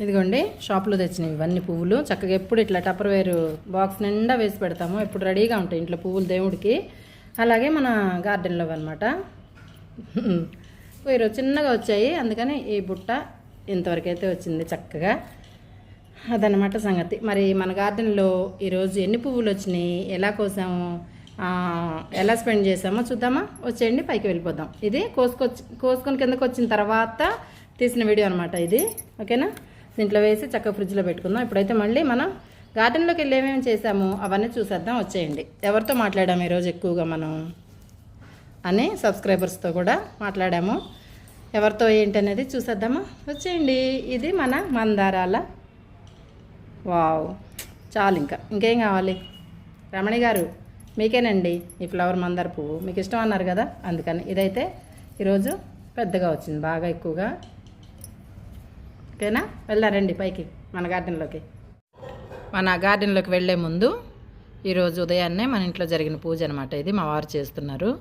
ఇదిగోండి షాప్లో తెచ్చినవి ఇవన్నీ పువ్వులు చక్కగా ఎప్పుడు ఇట్లా టప్పర్వేరు బాక్స్ నిండా వేసి పెడతాము. ఎప్పుడు రెడీగా ఉంటాయి ఇంట్లో పువ్వులు దేవుడికి. అలాగే మన గార్డెన్లో అనమాట. ఈరోజు చిన్నగా వచ్చాయి, అందుకని ఈ బుట్ట ఇంతవరకు అయితే వచ్చింది చక్కగా. అదనమాట సంగతి. మరి మన గార్డెన్లో ఈరోజు ఎన్ని పువ్వులు వచ్చినాయి, ఎలా కోసాము, ఎలా స్పెండ్ చేసామో చూద్దామా? వచ్చేయండి, పైకి వెళ్ళిపోదాం. ఇది కోసుకొని కిందకు వచ్చిన తర్వాత తీసిన వీడియో అనమాట ఇది. ఓకేనా? దీంట్లో వేసి చక్కగా ఫ్రిడ్జ్లో పెట్టుకుందాం. ఇప్పుడైతే మళ్ళీ మనం గార్డెన్లోకి వెళ్ళి ఏమేమి చేసాము అవన్నీ చూసేద్దాం. వచ్చేయండి. ఎవరితో మాట్లాడాము ఈరోజు ఎక్కువగా మనం అని సబ్స్క్రైబర్స్తో కూడా మాట్లాడాము. ఎవరితో ఏంటి అనేది చూసేద్దామా? వచ్చేయండి. ఇది మన మందారాల. వావ్, చాలు. ఇంకేం కావాలి? రమణి గారు, మీకేనండి ఈ ఫ్లవర్ మందార పువ్వు, మీకు ఇష్టం అన్నారు కదా, అందుకని ఇదైతే ఈరోజు పెద్దగా వచ్చింది, బాగా ఎక్కువగా. ఓకేనా? వెళ్ళారండి పైకి మన గార్డెన్లోకి. మన గార్డెన్లోకి వెళ్ళే ముందు ఈరోజు ఉదయాన్నే మన ఇంట్లో జరిగిన పూజ అనమాట ఇది. మా వారు చేస్తున్నారు.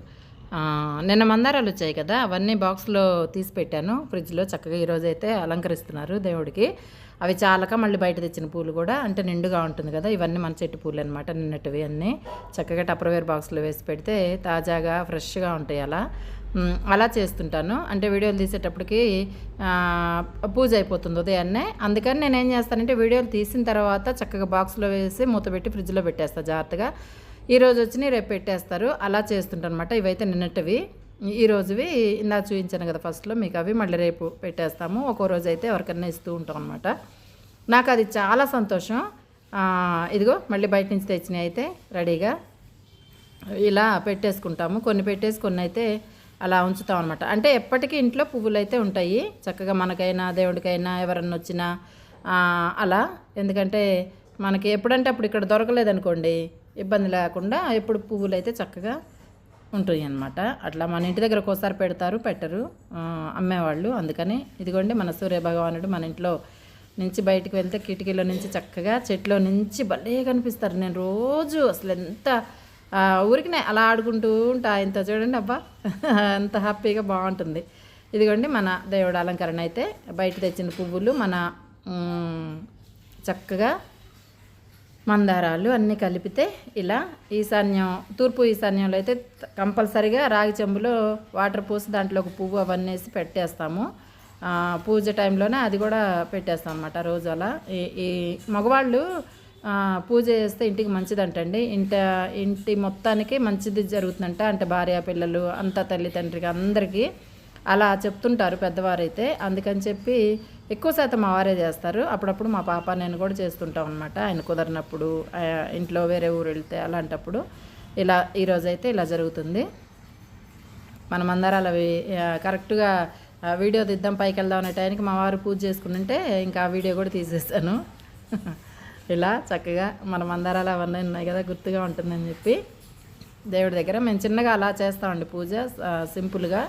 నిన్న మందారాలు వచ్చాయి కదా, అవన్నీ బాక్స్లో తీసి పెట్టాను ఫ్రిడ్జ్లో. చక్కగా ఈరోజు అయితే అలంకరిస్తున్నారు దేవుడికి. అవి చాలక మళ్ళీ బయట తెచ్చిన పూలు కూడా, అంటే నిండుగా ఉంటుంది కదా, ఇవన్నీ మన చెట్టు పూలు అనమాట. నిన్నటివి అన్నీ చక్కగా టప్పర్వేర్ బాక్స్లో వేసి పెడితే తాజాగా ఫ్రెష్గా ఉంటాయి. అలా చేస్తుంటాను. అంటే వీడియోలు తీసేటప్పటికి పూజ అయిపోతుంది ఉదయాన్నే. అందుకని నేను ఏం చేస్తానంటే వీడియోలు తీసిన తర్వాత చక్కగా బాక్స్లో వేసి మూత పెట్టి ఫ్రిడ్జ్లో పెట్టేస్తాను జాగ్రత్తగా. ఈరోజు వచ్చి రేపు పెట్టేస్తారు, అలా చేస్తుంటాను అనమాట. ఇవైతే నిన్నటివి. ఈరోజువి ఇందాక చూపించాను కదా ఫస్ట్లో మీకు, అవి మళ్ళీ రేపు పెట్టేస్తాము. ఒక్కో రోజు అయితే ఎవరికన్నా ఇస్తూ ఉంటాం అనమాట. నాకు అది చాలా సంతోషం. ఇదిగో మళ్ళీ బయట నుంచి తెచ్చినవి అయితే రెడీగా ఇలా పెట్టేసుకుంటాము. కొన్ని పెట్టేసి కొన్ని అయితే అలా ఉంచుతాం అనమాట. అంటే ఎప్పటికీ ఇంట్లో పువ్వులు అయితే ఉంటాయి చక్కగా, మనకైనా దేవుడికైనా ఎవరన్నా వచ్చినా అలా. ఎందుకంటే మనకి ఎప్పుడంటే అప్పుడు ఇక్కడ దొరకలేదనుకోండి, ఇబ్బంది లేకుండా ఎప్పుడు పువ్వులు అయితే చక్కగా ఉంటాయి అన్నమాట. అట్లా మన ఇంటి దగ్గర ఒకసారి పెడతారు, పెట్టరు అమ్మేవాళ్ళు. అందుకని ఇదిగోండి మన సూర్య భగవానుడు మన ఇంట్లో నుంచి బయటికి వెళ్తే కిటికీలో నుంచి చక్కగా చెట్లో నుంచి భలే కనిపిస్తారు. నేను రోజు అసలు ఎంత ఊరికినే అలా ఆడుకుంటూ ఉంటా. ఇంత చూడండి, అబ్బా ఎంత హ్యాపీగా బాగుంటుంది. ఇదిగోండి మన దేవుడు అలంకరణ అయితే బయట తెచ్చిన పువ్వులు, మన చక్కగా మందారాలు అన్నీ కలిపితే ఇలా ఈశాన్యం, తూర్పు ఈశాన్యంలో అయితే కంపల్సరిగా రాగి చెంబులో వాటర్ పోసి దాంట్లో ఒక పువ్వు అవన్నీ వేసి పెట్టేస్తాము. పూజ టైంలోనే అది కూడా పెట్టేస్తాం అన్నమాట రోజు. అలా ఈ మగవాళ్ళు పూజ చేస్తే ఇంటికి మంచిదంటండి. ఇంటి మొత్తానికి మంచిది జరుగుతుందంట. అంటే భార్య పిల్లలు అంతా తల్లిదండ్రికి అందరికీ అలా చెప్తుంటారు పెద్దవారైతే. అందుకని చెప్పి ఎక్కువ శాతం మా వారే చేస్తారు. అప్పుడప్పుడు మా పాప నేను కూడా చేస్తుంటాం అనమాట. ఆయన కుదరినప్పుడు, ఇంట్లో వేరే ఊరు వెళ్తే అలాంటప్పుడు ఇలా ఈరోజైతే ఇలా జరుగుతుంది. మన మందారాలు అవి కరెక్ట్గా వీడియో తీద్దాం పైకి వెళ్దాం అనే టైంకి మా వారు పూజ చేసుకుంటుంటే ఇంకా ఆ వీడియో కూడా తీసేస్తాను. ఇలా చక్కగా మన మందారాలు అవన్నీ ఉన్నాయి కదా, గుర్తుగా ఉంటుందని చెప్పి దేవుడి దగ్గర మేము చిన్నగా అలా చేస్తామండి పూజ. సింపుల్గా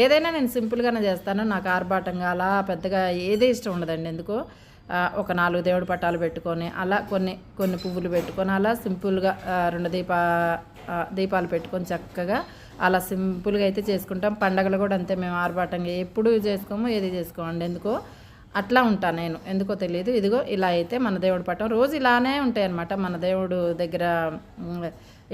ఏదైనా నేను సింపుల్గానే చేస్తాను. నాకు ఆర్భాటంగా అలా పెద్దగా ఏది ఇష్టం ఉండదండి. ఎందుకో ఒక 4 దేవుడి పటాలు పెట్టుకొని అలా కొన్ని పువ్వులు పెట్టుకొని అలా సింపుల్గా 2 దీపాలు పెట్టుకొని చక్కగా అలా సింపుల్గా అయితే చేసుకుంటాం. పండగలు కూడా అంతే, మేము ఆర్భాటంగా ఎప్పుడు చేసుకోము, ఏది చేసుకోమండి. ఎందుకో అట్లా ఉంటాను నేను, ఎందుకో తెలియదు. ఇదిగో ఇలా అయితే మన దేవుడి పటం రోజు ఇలానే ఉంటాయి అన్నమాట. మన దేవుడు దగ్గర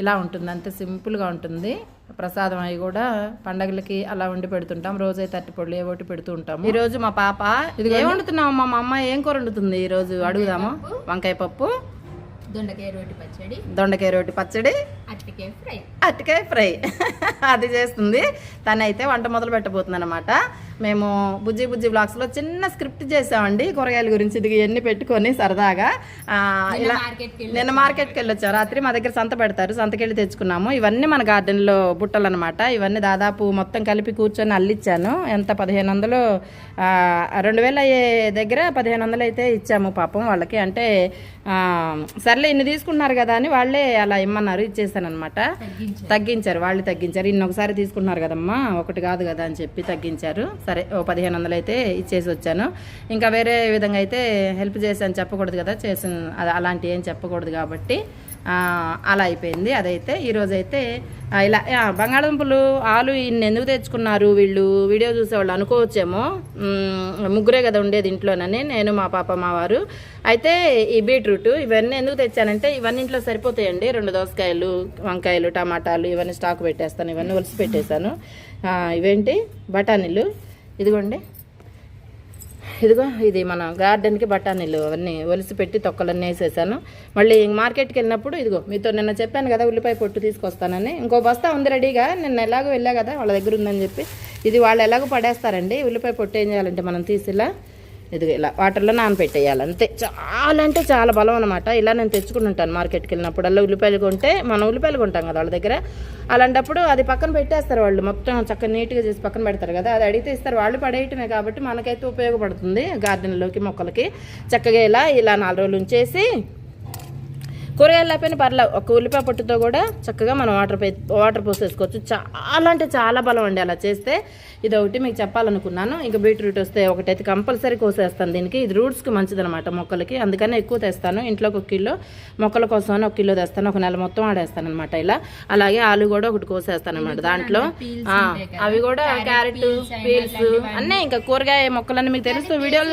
ఇలా ఉంటుంది, అంతే సింపుల్గా ఉంటుంది. ప్రసాదం అవి కూడా పండగలకి అలా వండి పెడుతుంటాం. రోజైతే అరటిపళ్ళు ఏవోటి పెడుతూ ఉంటాము. ఈరోజు మా పాప ఇది ఏం వండుతున్నాము? మా అమ్మ ఏం కూర వండుతుంది ఈరోజు అడుగుదాము. వంకాయ పప్పు, దొండకాయ రోటి పచ్చడి, అరటికాయ ఫ్రై అది చేస్తుంది. తనైతే వంట మొదలు పెట్టబోతుంది అనమాట. మేము బుజ్జి బ్లాగ్స్లో చిన్న స్క్రిప్ట్ చేసామండి కూరగాయల గురించి. ఇది ఇవన్నీ పెట్టుకొని సరదాగా ఇలా నిన్న మార్కెట్కి వెళ్ళొచ్చాం. రాత్రి మా దగ్గర సంత పెడతారు, సంతకెళ్ళి తెచ్చుకున్నాము. ఇవన్నీ మన గార్డెన్లో బుట్టలు అనమాట. ఇవన్నీ దాదాపు మొత్తం కలిపి కూర్చొని అల్లిచ్చాను. ఎంత 1500, 2000 అయ్యే దగ్గర 1500 అయితే ఇచ్చాము పాపం వాళ్ళకి. అంటే సర్లే ఇన్ని తీసుకున్నారు కదా అని వాళ్ళే అలా ఇమ్మన్నారు, ఇచ్చేసాను అనమాట. తగ్గించారు, వాళ్ళు తగ్గించారు. ఇన్నొకసారి తీసుకున్నారు కదమ్మా, ఒకటి కాదు కదా అని చెప్పి తగ్గించారు. సరే ఓ 1500 అయితే ఇచ్చేసి వచ్చాను. ఇంకా వేరే విధంగా అయితే హెల్ప్ చేశాను చెప్పకూడదు కదా, చేసిన అలాంటివి ఏం చెప్పకూడదు కాబట్టి అలా అయిపోయింది. అదైతే ఈరోజైతే ఇలా బంగాళదుంపలు ఆలు ఇన్ని ఎందుకు తెచ్చుకున్నారు వీళ్ళు వీడియో చూసేవాళ్ళు అనుకోవచ్చేమో, ముగ్గురే కదా ఉండేది ఇంట్లోనని, నేను మా పాప మా వారు. అయితే ఈ బీట్రూట్ ఇవన్నీ ఎందుకు తెచ్చానంటే ఇవన్నీ ఇంట్లో సరిపోతాయండి. 2 దోసకాయలు, వంకాయలు, టమాటాలు ఇవన్నీ స్టాక్ పెట్టేస్తాను, ఇవన్నీ ఒలిసి పెట్టేశాను. ఇవేంటి బఠానీలు, ఇదిగోండి, ఇదిగో ఇది మన గార్డెన్కి బఠానీలు అవన్నీ ఒలిసి పెట్టి తొక్కలన్నీ వేసేసాను. మళ్ళీ మార్కెట్కి వెళ్ళినప్పుడు ఇదిగో మీతో నిన్న చెప్పాను కదా ఉల్లిపాయ పొట్టు తీసుకొస్తానని, ఇంకో బస్తా ఉంది రెడీగా, నిన్న ఎలాగో వెళ్ళా కదా వాళ్ళ దగ్గర ఉందని చెప్పి. ఇది వాళ్ళు ఎలాగో పడేస్తారండి, ఉల్లిపాయ పొట్టు ఏం చేయాలంటే మనం తీసి ఇలా ఇదిగో ఇలా వాటర్లో నానపెట్టేయాలి అంతే. చాలా అంటే చాలా బలం అనమాట. ఇలా నేను తెచ్చుకుని ఉంటాను మార్కెట్కి వెళ్ళినప్పుడల్లా. ఉల్లిపాయలు కొంటే మనం ఉల్లిపాయలు కొంటాం కదా వాళ్ళ దగ్గర, అలాంటప్పుడు అది పక్కన పెట్టేస్తారు వాళ్ళు, మొత్తం చక్కగా నీట్గా చేసి పక్కన పెడతారు కదా, అది అడిగితే ఇస్తారు. వాళ్ళు పడేయటమే కాబట్టి మనకైతే ఉపయోగపడుతుంది గార్డెన్లోకి మొక్కలకి. చక్కగా ఇలా 4 రోజులు ఉంచేసి కూరగాయలు లేకపోయినా పర్లేదు, ఒక ఉల్లిపాయ పొట్టుతో కూడా చక్కగా మనం వాటర్ పోసేసుకోవచ్చు. చాలా అంటే చాలా బలం అండి అలా చేస్తే. ఇది ఒకటి మీకు చెప్పాలనుకున్నాను. ఇంకా బీట్రూట్ వస్తే ఒకటైతే కంపల్సరీ కోసేస్తాను దీనికి, ఇది రూట్స్కి మంచిదనమాట మొక్కలకి, అందుకని ఎక్కువ తెస్తాను. ఇంట్లోకి 1 కిలో, మొక్కల కోసం 1 కిలో తెస్తాను, 1 నెల మొత్తం ఆడేస్తాను అనమాట ఇలా. అలాగే ఆలు కూడా ఒకటి కోసేస్తాను అనమాట దాంట్లో. అవి కూడా క్యారెట్ పీల్స్ అన్నీ ఇంకా కూరగాయ మొక్కలన్నీ మీకు తెలుసు. వీడియోలు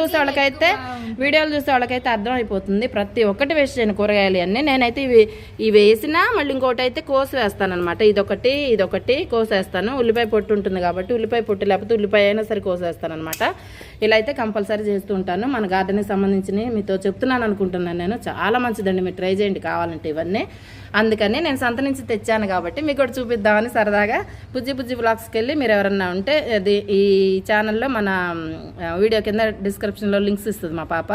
చూసే వాళ్ళకైతే అర్థమైపోతుంది. ప్రతి ఒక్కటి వేస్ట్ చేయను కూరగాయలు అన్నీ. నేనైతే ఇవి వేసినా మళ్ళీ ఇంకోటి అయితే కోసి వేస్తాను అనమాట. ఇదొకటి కోసేస్తాను. ఉల్లిపాయ పొట్టు ఉంటుంది కాబట్టి ఉల్లిపాయ పొట్టు లేకపోతే ఉల్లిపాయ అయినా సరే కోసేస్తాను అనమాట. ఇలా అయితే కంపల్సరీ చేస్తూ ఉంటాను. మన గార్డెన్కి సంబంధించినవి మీతో చెప్తున్నాను అనుకుంటున్నాను నేను. చాలా మంచిదండి, మీరు ట్రై చేయండి కావాలంటే ఇవన్నీ. అందుకని నేను సంత నుంచి తెచ్చాను కాబట్టి మీకు కూడా చూపిద్దామని సరదాగా బుజ్జి బ్లాగ్స్కి వెళ్ళి మీరు ఎవరన్నా ఉంటే ఈ ఛానల్లో మన వీడియో కింద డిస్క్రిప్షన్లో లింక్స్ ఇస్తుంది మా పాప,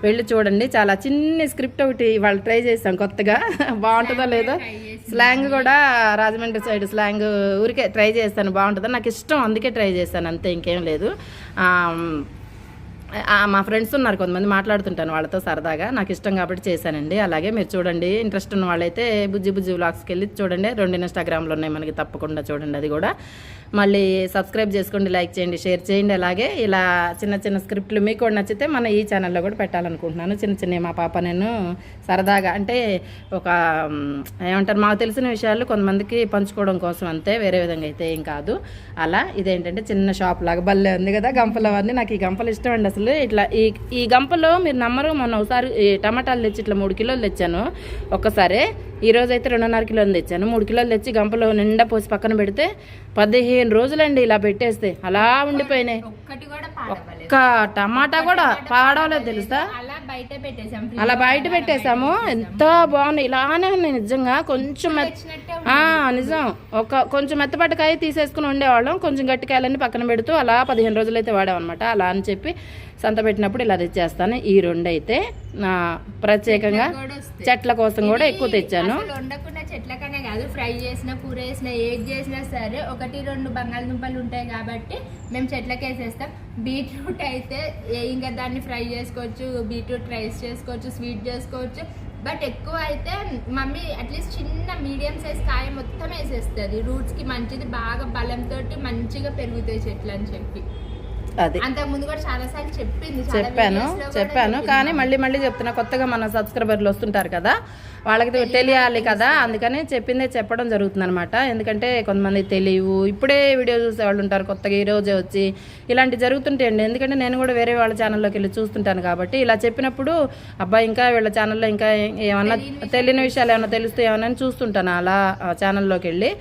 వెళ్ళి చూడండి. చాలా చిన్న స్క్రిప్ట్ ఒకటి వాళ్ళు ట్రై చేస్తాం కొత్తగా, బాగుంటుందో లేదో. స్లాంగ్ కూడా రాజమండ్రి సైడ్ స్లాంగ్ ఊరికే ట్రై చేస్తాను, బాగుంటుందో నాకు ఇష్టం అందుకే ట్రై చేస్తాను అంతే, ఇంకేం లేదు. మా ఫ్రెండ్స్ ఉన్నారు కొంతమంది, మాట్లాడుతుంటాను వాళ్ళతో సరదాగా, నాకు ఇష్టం కాబట్టి చేశానండి. అలాగే మీరు చూడండి, ఇంట్రెస్ట్ ఉన్న వాళ్ళైతే బుజ్జి వ్లాగ్స్కి వెళ్ళి చూడండి. 2 ఇన్స్టాగ్రామ్లో ఉన్నాయి మనకి, తప్పకుండా చూడండి అది కూడా. మళ్ళీ సబ్స్క్రైబ్ చేసుకోండి, లైక్ చేయండి, షేర్ చేయండి. అలాగే ఇలా చిన్న స్క్రిప్ట్లు మీకు కూడా నచ్చితే మన ఈ ఛానల్లో కూడా పెట్టాలనుకుంటున్నాను. చిన్న మా పాప నేను సరదాగా అంటే ఒక ఏమంటారు మాకు తెలిసిన విషయాలు కొంతమందికి పంచుకోవడం కోసం అంతే, వేరే విధంగా అయితే ఏం కాదు. అలా ఇదేంటంటే చిన్న షాప్ లాగా భలే ఉంది కదా గంపలు అవన్నీ. నాకు ఈ గంపలు ఇష్టం అండి అసలు. ఇట్లా ఈ గంపలో మీరు నమ్మరు, మొన్న ఒకసారి టమాటాలు తెచ్చి ఇట్లా 3 కిలోలు తెచ్చాను ఒక్కసారి. ఈరోజు అయితే 2.5 కిలోలు తెచ్చాను. 3 కిలోలు తెచ్చి గంపలో నిండా పోసి పక్కన పెడితే 15 రోజులండి ఇలా పెట్టేస్తే అలా ఉండిపోయినాయి. ఒక్క టమాటా కూడా పాడవలేదు తెలుసా, అలా బయట పెట్టేసాము. ఎంత బాగున్నాయి, ఇలానే ఉన్నాయి నిజంగా. కొంచెం నిజం కొంచెం మెత్తపట్టకాయ తీసేసుకుని ఉండేవాళ్ళం, కొంచెం గట్టికాయలన్నీ పక్కన పెడుతూ అలా 15 రోజులు అయితే వాడామన్నమాట. అలా అని చెప్పి సంత పెట్టినప్పుడు ఇలా తెచ్చేస్తాను. ఈ 2 అయితే ప్రత్యేకంగా చెట్ల కోసం కూడా ఎక్కువ తెచ్చాను. చెట్లకనే కాదు, ఫ్రై చేసినా కూర చేసినా ఏది చేసినా సరే 1-2 బంగాళదుంపలు ఉంటాయి కాబట్టి మేము చెట్లకి వేసేస్తాం. బీట్రూట్ అయితే ఇంకా దాన్ని ఫ్రై చేసుకోవచ్చు, బీట్రూట్ రైస్ చేసుకోవచ్చు, స్వీట్ చేసుకోవచ్చు. బట్ ఎక్కువ అయితే మమ్మీ అట్లీస్ట్ చిన్న మీడియం సైజ్ కాయ మొత్తం వేసేస్తుంది. రూట్స్కి మంచిది, బాగా బలంతో మంచిగా పెరుగుతాయి చెట్లు అని చెప్పి. అది అంతకుముందు కూడా చాలాసార్లు చెప్పాను కానీ మళ్ళీ చెప్తున్నా. కొత్తగా మన సబ్స్క్రైబర్లు వస్తుంటారు కదా, వాళ్ళకి తెలియాలి కదా, అందుకని చెప్పిందే చెప్పడం జరుగుతుంది అనమాట. ఎందుకంటే కొంతమంది తెలియవు, ఇప్పుడే వీడియో చూసే వాళ్ళు ఉంటారు కొత్తగా, ఈ రోజే వచ్చి ఇలాంటి జరుగుతుంటాయండి. ఎందుకంటే నేను కూడా వేరే వాళ్ళ ఛానల్లోకి వెళ్ళి చూస్తుంటాను కాబట్టి ఇలా చెప్పినప్పుడు అబ్బాయి ఇంకా వీళ్ళ ఛానల్లో ఇంకా ఏమన్నా తెలియని విషయాలు ఏమన్నా తెలుస్తే ఏమన్నా చూస్తుంటాను అలా ఛానల్లోకి వెళ్ళి.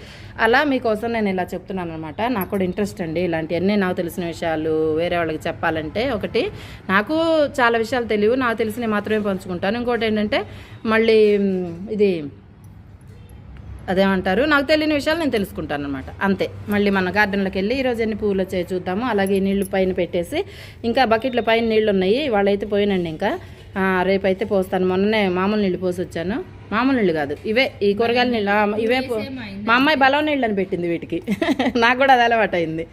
అలా మీకోసం నేను ఇలా చెప్తున్నాను అనమాట. నాకు కూడా ఇంట్రెస్ట్ అండి ఇలాంటివన్నీ, నాకు తెలిసిన విషయాలు వేరే వాళ్ళకి చెప్పాలంటే. ఒకటి నాకు చాలా విషయాలు తెలియవు, నాకు తెలిసినవి మాత్రమే పంచుకుంటాను. ఇంకోటి ఏంటంటే మళ్ళీ ఇది అదేమంటారు, నాకు తెలియని విషయాలు నేను తెలుసుకుంటాను అనమాట, అంతే. మళ్ళీ మన గార్డెన్లోకి వెళ్ళి ఈరోజు ఎన్ని పువ్వులు వచ్చాయి చూద్దాము. అలాగే నీళ్లు పైన పెట్టేసి ఇంకా బకెట్ల పైన నీళ్ళు ఉన్నాయి, వాళ్ళైతే పోయినండి. ఇంకా రేపైతే పోస్తాను. మొన్ననే మామూలు నీళ్ళు పోసి వచ్చాను, మామూలు నీళ్ళు కాదు ఇవే, ఈ కూరగాయల నీళ్ళు ఇవే. మా అమ్మాయి బలం నీళ్ళు అని పెట్టింది వీటికి, నాకు కూడా అది అలవాటు అయింది.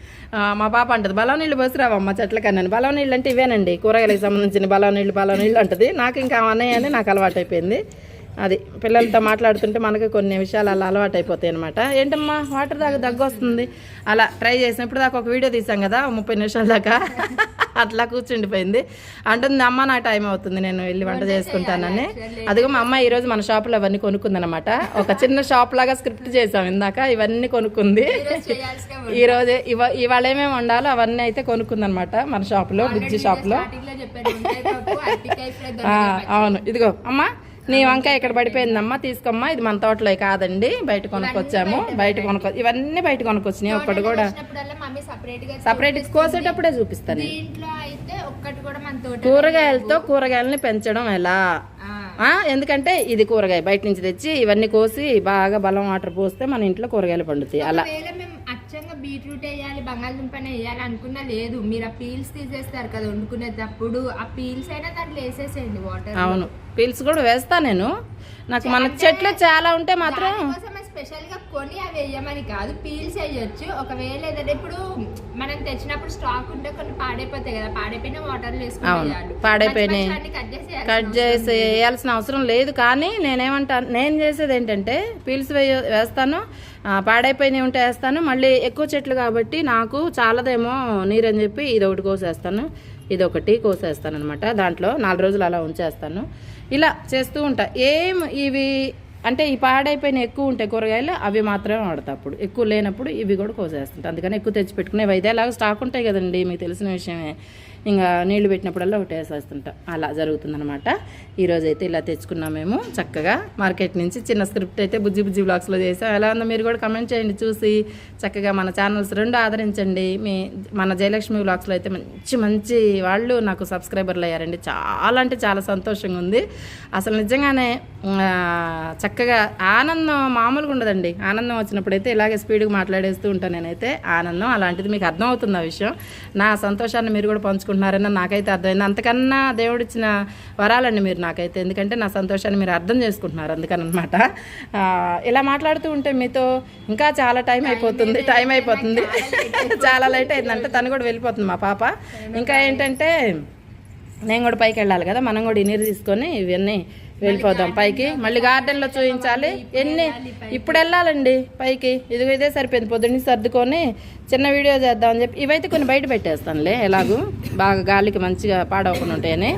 మా పాప అంటది బలం నీళ్ళు పోసి రావమ్మ చెట్లకన్నాను. బలం నీళ్ళు అంటే ఇవేనండి, కూరగాయలకు సంబంధించిన బలం నీళ్ళు అంటది. నాకు ఇంకా అన్నయ్య అని నాకు అలవాటు అయిపోయింది. అది పిల్లలతో మాట్లాడుతుంటే మనకి కొన్ని విషయాలు అలా అలవాటు అయిపోతాయి అనమాట. ఏంటమ్మా వాటర్ దాకా దగ్గు వస్తుంది అలా ట్రై చేసిన ఇప్పుడు దాకా ఒక వీడియో తీసాం కదా 30 నిమిషాల దాకా అట్లా కూర్చుండిపోయింది. అంటుంది అమ్మ నాకు టైం అవుతుంది నేను వెళ్ళి వంట చేసుకుంటానని. అదిగో మా అమ్మ ఈరోజు మన షాపులో అవన్నీ కొనుక్కుందనమాట. ఒక చిన్న షాప్ లాగా స్క్రిప్ట్ చేసాం ఇందాక, ఇవన్నీ కొనుక్కుంది. ఈరోజు ఇవాళ ఏమేమి వండాలో అవన్నీ అయితే కొనుక్కుందనమాట మన షాపులో, బుజ్జి షాప్లో. అవును ఇదిగో అమ్మ నీ వంకాయ ఇక్కడ పడిపోయిందమ్మా తీసుకోమ్మా, ఇది మన తోటలో కాదండి బయట కొనుక్కొచ్చాము, ఇవన్నీ బయట కొనుక్కొచ్చినాయి. ఒక్కటి కూడా సపరేట్ కోసేటప్పుడే చూపిస్తాను. కూరగాయలతో కూరగాయలని పెంచడం ఎలా, ఎందుకంటే ఇది కూరగాయ బయట నుంచి తెచ్చి ఇవన్నీ కోసి బాగా బలం వాటర్ పోస్తే మన ఇంట్లో కూరగాయలు పండుతాయి. అలా అచ్చంగా బీట్రూట్ వేయాలి బంగాళదుంపనే వేయాలి అనుకున్నా లేదు, మీరు ఆ పీల్స్ తీసేస్తారు కదా వండుకునేటప్పుడు, ఆ పీల్స్ అయినా దాంట్లో వేసేసేయండి వాటర్. అవును పీల్స్ కూడా వేస్తా నేను, నాకు మన చెట్లు చాలా ఉంటే మాత్రం స్పెషల్ గా కొని అవి వేయమని కాదు, పీల్స్ వేయొచ్చు. ఒకవేళ ఏదైనా ఇప్పుడు మనం తెచ్చినప్పుడు స్టాక్ ఉంటే కొన్ని పాడైపోతాయి కదా, పాడైపోయిన వాటర్ వేసుకుని పాడైపోయినాయి కట్ చేసి వేయాల్సిన అవసరం లేదు. కానీ నేనేమంటాను, నేను చేసేది ఏంటంటే పీల్స్ వేస్తాను, పాడైపోయినవి ఉంటే వేస్తాను. మళ్ళీ ఎక్కువ చెట్లు కాబట్టి నాకు చాలదేమో నీరు అని చెప్పి ఇది ఒకటి కోసేస్తాను, ఇదొకటి కోసేస్తాను అనమాట. దాంట్లో 4 రోజులు అలా ఉంచేస్తాను. ఇలా చేస్తూ ఉంటా. ఇవి అంటే ఈ పాడైపోయిన ఎక్కువ ఉంటాయి కూరగాయలు, అవి మాత్రమే వాడతా. అప్పుడు ఎక్కువ లేనప్పుడు ఇవి కూడా కోసేస్తుంటా. అందుకని ఎక్కువ తెచ్చి పెట్టుకునేవి అయితే అలాగా స్టాక్ ఉంటాయి కదండి, మీకు తెలిసిన విషయమే. ఇంకా నీళ్లు పెట్టినప్పుడల్లా ఒకటి వేసేస్తుంటా, అలా జరుగుతుందనమాట. ఈరోజు అయితే ఇలా తెచ్చుకున్నాం మేము చక్కగా మార్కెట్ నుంచి. చిన్న స్క్రిప్ట్ అయితే బుజ్జి బ్లాగ్స్లో చేసాం. ఎలా ఉందో మీరు కూడా కమెంట్ చేయండి చూసి. చక్కగా మన ఛానల్స్ 2 ఆదరించండి. మన జయలక్ష్మి బ్లాగ్స్లో అయితే మంచి వాళ్ళు నాకు సబ్స్క్రైబర్లు అయ్యారండి. చాలా అంటే చాలా సంతోషంగా ఉంది అసలు. నిజంగానే చక్కగా ఆనందం మామూలుగా ఉండదండి. ఆనందం వచ్చినప్పుడైతే ఇలాగే స్పీడ్గా మాట్లాడేస్తూ ఉంటాను నేనైతే. ఆనందం అలాంటిది మీకు అర్థమవుతుంది ఆ విషయం. నా సంతోషాన్ని మీరు కూడా పంచుకుంటున్నారని నాకైతే అర్థమైంది. అంతకన్నా దేవుడిచ్చిన వరాలండి మీరు నాకైతే, ఎందుకంటే నా సంతోషాన్ని మీరు అర్థం చేసుకుంటున్నారు అందుకని అనమాట. ఇలా మాట్లాడుతూ ఉంటే మీతో ఇంకా చాలా టైం అయిపోతుంది చాలా లేట్ అయిందంటే తను కూడా వెళ్ళిపోతుంది మా పాప. ఇంకా ఏంటంటే నేను కూడా పైకి వెళ్ళాలి కదా, మనం కూడా నీరు తీసుకొని ఇవన్నీ వెళ్ళిపోదాం పైకి. మళ్ళీ గార్డెన్లో చూపించాలి ఇప్పుడు వెళ్ళాలండి పైకి. ఇదే సరిపోయింది. పొద్దున్నీ సర్దుకొని చిన్న వీడియో చేద్దామని చెప్పి ఇవైతే కొన్ని బయట పెట్టేస్తానులే, ఎలాగూ బాగా గాలికి మంచిగా పాడవకుండా ఉంటాయని.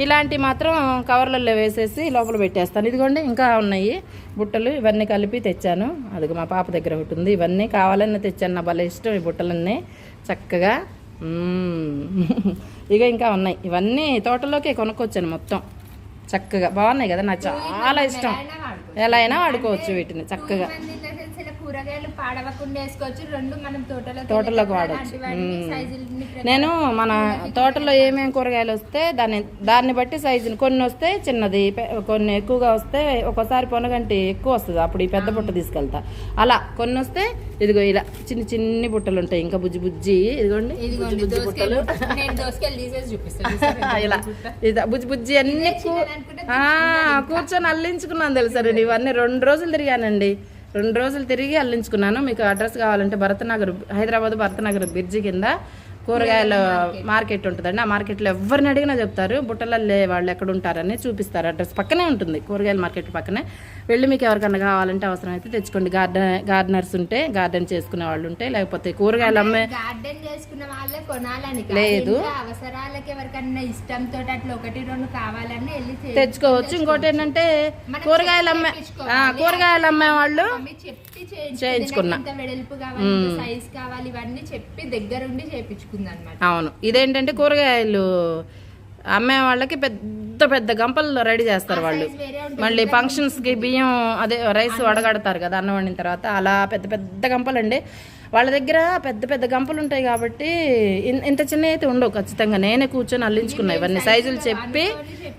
ఇలాంటివి మాత్రం కవర్లలో వేసేసి లోపల పెట్టేస్తాను. ఇదిగోండి ఇంకా ఉన్నాయి బుట్టలు, ఇవన్నీ కలిపి తెచ్చాను. అది మా పాప దగ్గర ఒకటి ఉంది. ఇవన్నీ కావాలని తెచ్చాను, నా భలే ఇష్టం ఈ బుట్టలన్నీ చక్కగా. ఇక ఇంకా ఉన్నాయి, ఇవన్నీ తోటలోకి కొనుక్కొచ్చాను మొత్తం. చక్కగా బాగున్నాయి కదా, నాకు చాలా ఇష్టం. ఎలా అయినా వాడుకోవచ్చు వీటిని చక్కగా. కూరగాయలు పాడవకుండా వేసుకోవచ్చు, 2 మనం తోటలోకి వాడచ్చు. నేను మన తోటలో ఏమేమి కూరగాయలు వస్తే దాన్ని బట్టి సైజుని, కొన్ని వస్తే చిన్నది, కొన్ని ఎక్కువగా వస్తే ఒక్కోసారి పొనగంటి ఎక్కువ వస్తుంది, అప్పుడు ఈ పెద్ద బుట్ట తీసుకెళ్తా. అలా కొన్ని వస్తే ఇదిగో ఇలా చిన్ని బుట్టలు ఉంటాయి. ఇంకా బుజ్జి ఇదిగోండి బుజ్జి బుట్టలు ఇలా బుజ్జి అన్ని కూర్చొని అల్లించుకున్నాను తెలుసా. నేను ఇవన్నీ 2 రోజులు తిరిగానండి, 2 రోజులు తిరిగి అల్లించుకున్నాను. మీకు అడ్రస్ కావాలంటే భరతనగర్, హైదరాబాద్ భరతనగర్ బ్రిడ్జి కింద కూరగాయల మార్కెట్ ఉంటుందండి. ఆ మార్కెట్లో ఎవరిని అడిగినా చెప్తారు, బుట్టలల్లే వాళ్ళు ఎక్కడ ఉంటారని చూపిస్తారు. అడ్రస్ పక్కనే ఉంటుంది, కూరగాయల మార్కెట్ పక్కనే. వెళ్ళి మీకు ఎవరికన్నా కావాలంటే అవసరం అయితే తెచ్చుకోండి. గార్డెనర్స్ ఉంటే, గార్డెన్ చేసుకునే వాళ్ళు ఉంటే, లేకపోతే కూరగాయలు అమ్మే గార్డెన్ చేసుకున్న వాళ్ళే కొనాలని లేదు, అవసరాలకి ఎవరికన్నా ఇష్టంతో అట్లా 1-2 కావాలని వెళ్ళి తెచ్చుకోవచ్చు. ఇంకోటి ఏంటంటే కూరగాయలు అమ్మే వాళ్ళు చేయించుకున్నా, వెడల్పు కావాలి, సైజ్ కావాలి, ఇవన్నీ చెప్పి దగ్గరుండి చేయించుకున్నా. అవును, ఇదేంటంటే కూరగాయలు అమ్మే వాళ్ళకి పెద్ద గంపలు రెడీ చేస్తారు వాళ్ళు. మళ్ళీ ఫంక్షన్స్కి బియ్యం అదే రైస్ వడగడతారు కదా అన్నం వండిన తర్వాత, అలా పెద్ద గంపలండి వాళ్ళ దగ్గర. పెద్ద గంపలు ఉంటాయి కాబట్టి ఇంత చిన్న అయితే ఉండవు ఖచ్చితంగా. నేనే కూర్చొని అల్లించుకున్నా ఇవన్నీ సైజులు చెప్పి.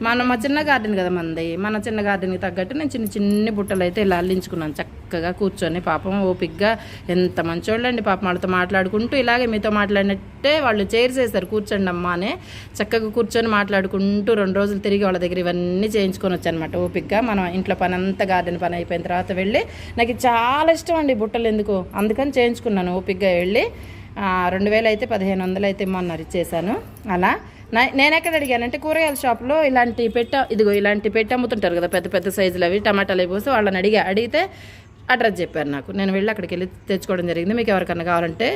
మా చిన్న గార్డెన్ కదా మనది, మన చిన్న గార్డెన్కి తగ్గట్టు నేను చిన్ని బుట్టలు అయితే ఇలా అల్లించుకున్నాను చక్కగా కూర్చొని. పాపం ఓపిక్గా ఎంత మంచోళ్ళండి పాపం, వాళ్ళతో మాట్లాడుకుంటూ ఇలాగే మీతో మాట్లాడినట్టే వాళ్ళు చైర్స్ వేస్తారు, కూర్చోండి అమ్మా అని. చక్కగా కూర్చొని మాట్లాడుకుంటూ 2 రోజులు తిరిగి వాళ్ళ దగ్గర ఇవన్నీ చేయించుకొని వచ్చానమాట ఓపిక్గా. మనం ఇంట్లో పని అంతా గార్డెన్ పని అయిపోయిన తర్వాత వెళ్ళి, నాకు చాలా ఇష్టం అండి బుట్టలు, ఎందుకు అందుకని చేయించుకున్నాను ఓపిక్గా వెళ్ళి. 2000 అయితే 1500 అయితే ఇమ్మన్నారు, ఇచ్చేసాను. అలా నేను ఎక్కడ అడిగానంటే కూరగాయల షాప్లో ఇలాంటి పెట్టి అమ్ముతుంటారు కదా పెద్ద పెద్ద సైజులు అవి టమాటాలు అయిపోసి వాళ్ళని అడిగితే అడ్రస్ చెప్పారు నాకు. నేను వెళ్ళి అక్కడికి వెళ్ళి తెచ్చుకోవడం జరిగింది. మీకు ఎవరికన్నా కావాలంటే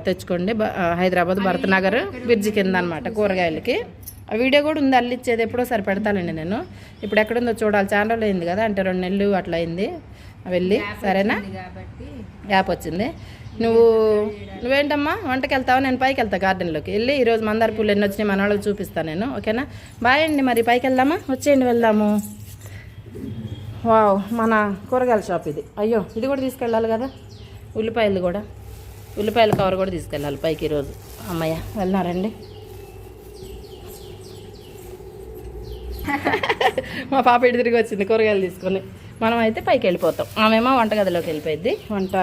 తెచ్చుకోండి. హైదరాబాద్ భరత్ నగర్ బ్రిడ్జి కింద అనమాట కూరగాయలకి. ఆ వీడియో కూడా ఉంది, అల్లిచ్చేది ఎప్పుడో సరి పెడతానండి నేను. ఇప్పుడు ఎక్కడుందో చూడాలి, ఛానల్ అయింది కదా, అంటే 2 నెలలు అట్లా అయింది వెళ్ళి. సరేనా, గ్యాప్ వచ్చింది. నువ్వేంటమ్మా వంటకి వెళ్తావా? నేను పైకి వెళ్తాను గార్డెన్లోకి వెళ్ళి. ఈరోజు మందార పూలు ఎన్ని వచ్చినాయి మన వాళ్ళకి చూపిస్తాను నేను. ఓకేనా, బాయ్ అండి. మరి పైకి వెళ్దామా? వచ్చేయండి వెళ్దాము. వావ్, మన కూరగాయల షాప్ ఇది. అయ్యో, ఇది కూడా తీసుకెళ్ళాలి కదా, ఉల్లిపాయల కవర్ కూడా తీసుకెళ్ళాలి పైకి ఈరోజు. అమ్మయ్య, వెళ్ళినారండి. మా పాప ఇటు తిరిగి వచ్చింది కూరగాయలు తీసుకొని. మనం అయితే పైకి వెళ్ళిపోతాం. ఆమెమో వంటగదిలోకి వెళ్ళిపోయింది, వంట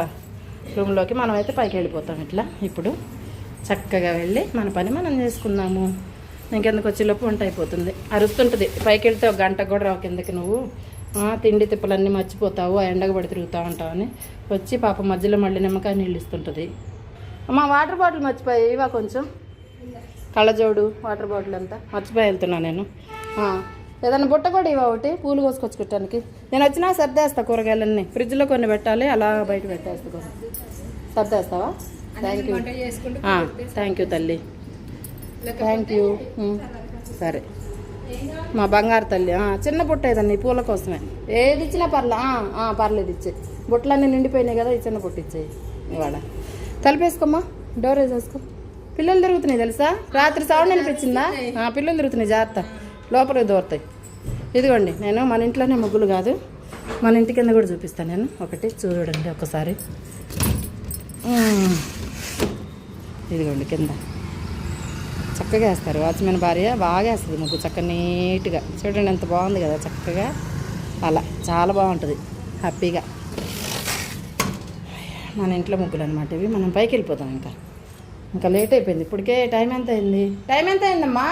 రూమ్లోకి. మనం అయితే పైకి వెళ్ళిపోతాం. ఇట్లా ఇప్పుడు చక్కగా వెళ్ళి మన పని మనం చేసుకుందాము. ఇంకెందుకు వచ్చేలోపు వంట అయిపోతుంది. అరుస్తుంటుంది పైకి వెళ్తే 1 గంట కూడా రావు కిందకి. నువ్వు తిండి తిప్పలన్నీ మర్చిపోతావు, ఆ ఎండకు పడి తిరుగుతూ ఉంటావు అని వచ్చి పాప మధ్యలో మళ్ళీ నిమ్మకాయ నీళ్ళు ఇస్తుంటుంది. అమ్మ, వాటర్ బాటిల్ మర్చిపోయి ఇవా కొంచెం, కళ్ళజోడు వాటర్ బాటిల్ అంతా మర్చిపోయి వెళ్తున్నా నేను. ఏదైనా బుట్ట కూడా ఇవా ఒకటి, పూలు కోసుకొచ్చుకోవటానికి. నేను వచ్చినా సర్దేస్తా కూరగాయలన్నీ. ఫ్రిడ్జ్లో కొన్ని పెట్టాలి, అలా బయట పెట్టేస్తా కొన్ని. సర్దేస్తావా? థ్యాంక్ యూ తల్లి, థ్యాంక్ యూ. సరే మా బంగారు తల్లి. చిన్న బుట్ట ఏదన్నా ఈ పూల కోసమే, ఏది ఇచ్చినా పర్లేదు ఇచ్చే. బుట్టలన్నీ నిండిపోయినాయి కదా, ఈ చిన్న బుట్ట ఇచ్చేయి. ఇవాళ తలుపేసుకోమ్మా, డోర్ వేసేసుకో. పిల్లలు తిరుగుతున్నాయి తెలుసా, రాత్రి సౌండ్ అనిపించిందా? పిల్లలు తిరుగుతున్నాయి, జాగ్రత్త, లోపలికి దూరతాయి. ఇదిగోండి, నేను మన ఇంట్లోనే ముగ్గులు కాదు, మన ఇంటి కింద కూడా చూపిస్తాను నేను. ఒకటి చూడండి ఒకసారి. ఇదిగోండి కింద చక్కగా వేస్తారు. వాచ్మెన్ భార్య బాగా వేస్తుంది ముగ్గు, చక్కగా నీట్గా. చూడండి ఎంత బాగుంది కదా, చక్కగా అలా చాలా బాగుంటుంది హ్యాపీగా. మన ఇంట్లో ముగ్గులు అనమాట ఇవి. మనం పైకి వెళ్ళిపోతాం. ఇంకా లేట్ అయిపోయింది. ఇప్పటికే టైం ఎంత అయిందమ్మా?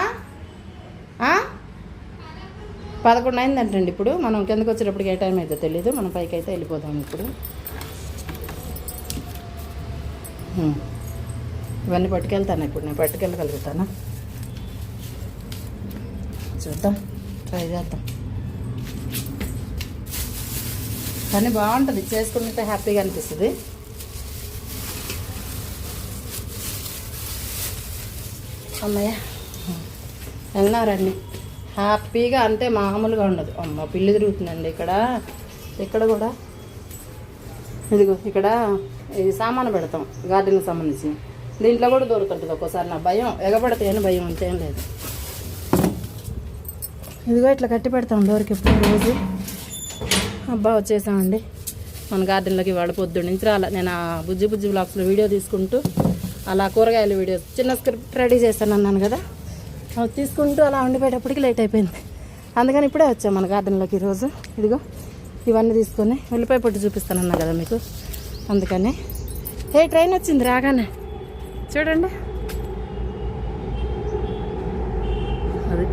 11 అయిందంటండి. ఇప్పుడు మనం కిందకు వచ్చేటప్పటికి ఏ టైం అయితే తెలీదు. మనం పైకి అయితే వెళ్ళిపోతాం ఇప్పుడు. ఇవన్నీ పట్టుకెళ్తాను ఇప్పుడు. నేను పట్టుకెళ్ళగలుగుతానా చూద్దాం, ట్రై చేద్దాం. కానీ బాగుంటుంది, చేసుకుంటే హ్యాపీగా అనిపిస్తుంది. అమ్మయ్య, వెళ్ళినారండి హ్యాపీగా. అంటే మామూలుగా ఉండదు. అమ్మ, పిల్లి తిరుగుతుందండి ఇక్కడ కూడా. ఇదిగో ఇక్కడ ఇది సామాను పెడతాం గార్డెన్కి సంబంధించి. దీంట్లో కూడా దొరుకుతుంటుంది ఒక్కోసారి. నా భయం, ఎగబడతాయని భయం, అంతేం లేదు. ఇదిగో ఇట్లా కట్టి పెడతాం డోర్కి ఎప్పుడు రోజు. అబ్బా, వచ్చేసామండి మన గార్డెన్లోకి. ఇవాళ పొద్దున్న నుంచి రాలా. నేను ఆ బుజ్జి బ్లాగ్స్లో వీడియో తీసుకుంటూ అలా కూరగాయల వీడియో చిన్న స్క్రిప్ట్ రెడీ చేశాను అన్నాను కదా, తీసుకుంటూ అలా ఉండిపోయేటప్పటికి లేట్ అయిపోయింది. అందుకని ఇప్పుడే వచ్చాం మన గార్డెన్లోకి ఈరోజు. ఇదిగో ఇవన్నీ తీసుకొని ఉల్లిపాయ పొట్టు చూపిస్తానన్నా కదా మీకు, అందుకని. ట్రైన్ వచ్చింది రాగానే, చూడండి. అది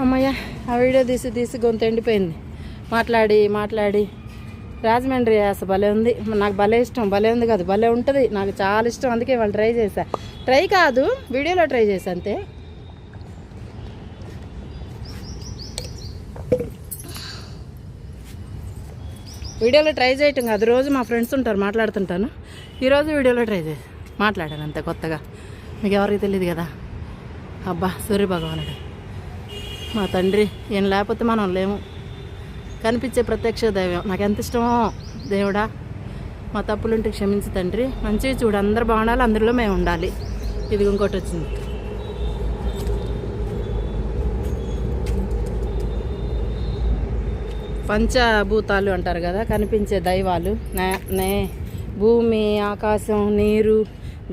అమ్మయ్య, ఆ వీడియో తీసి గొంతు ఎండిపోయింది మాట్లాడి. రాజమండ్రి అసలు భలే ఉంది, నాకు భలే ఇష్టం. భలే ఉంది కాదు, భలే ఉంటుంది, నాకు చాలా ఇష్టం. అందుకే వాళ్ళు ట్రై చేశా. ట్రై కాదు, వీడియోలో ట్రై చేశా అంతే. వీడియోలో ట్రై చేయటం కాదు, రోజు మా ఫ్రెండ్స్ ఉంటారు మాట్లాడుతుంటాను. ఈరోజు వీడియోలో ట్రై చేసి మాట్లాడాను అంతే కొత్తగా. మీకు ఎవరికి తెలియదు కదా. అబ్బా, సూర్య భగవానుడు మా తండ్రి, ఈయన లేకపోతే మనం లేము. కనిపించే ప్రత్యక్ష దైవం, నాకు ఎంత ఇష్టమో దేవుడా. మా తప్పులుంటే క్షమించి తండ్రి, మంచిగా చూడు, అందరు బాగుండాలి, అందరిలో మేము ఉండాలి. ఇది ఇంకోటి వచ్చింది. పంచభూతాలు అంటారు కదా, కనిపించే దైవాలు. భూమి, ఆకాశం, నీరు,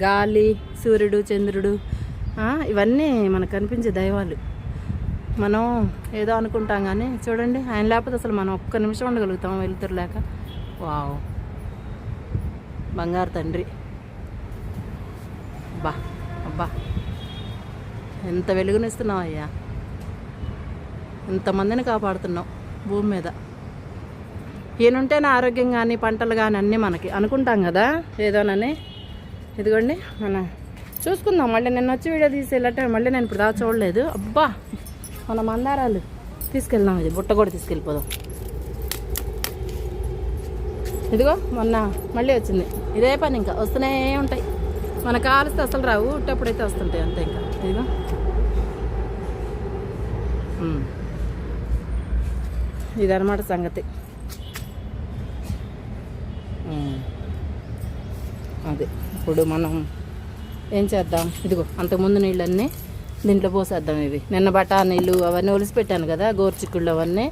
గాలి, సూర్యుడు, చంద్రుడు, ఇవన్నీ మనకు కనిపించే దైవాలు. మనం ఏదో అనుకుంటాం కానీ చూడండి, ఆయన లేకపోతే అసలు మనం ఒక్క నిమిషం ఉండగలుగుతాం వెలుతురు లేక. వావ్, బంగారు తండ్రి. అబ్బా, ఎంత వెలుగునిస్తున్నావు అయ్యా, ఎంతమందిని కాపాడుతున్నావు భూమి మీద. ఈయనుంటేనే ఆరోగ్యం కానీ పంటలు కానీ అన్నీ మనకి అనుకుంటాం కదా ఏదోనని. ఇదిగోండి మన చూసుకుందాం. మళ్ళీ నేను వచ్చి వీడియో తీసేళ్ళట్టే మళ్ళీ నేను ఇప్పుడు దాకా చూడలేదు. అబ్బా మన మందారాలు తీసుకెళ్దాం. ఇది బుట్ట కూడా తీసుకెళ్ళిపోదాం. ఇదిగో మొన్న మళ్ళీ వచ్చింది. ఇదే పని ఇంకా వస్తూనే ఉంటాయి. మనకు కాలిస్తే అసలు రావు, ఉట్టప్పుడైతే వస్తుంటాయి అంతే. ఇంకా ఇదిగో ఇదన్నమాట సంగతి. అదే ఇప్పుడు మనం ఏం చేద్దాం, ఇదిగో అంతకుముందు నీళ్ళన్నీ దీంట్లో పోసేద్దాం. ఇవి నిన్న బఠానీలు అవన్నీ ఒలిసి పెట్టాను కదా, గోరుచిక్కుళ్ళు అవన్నీ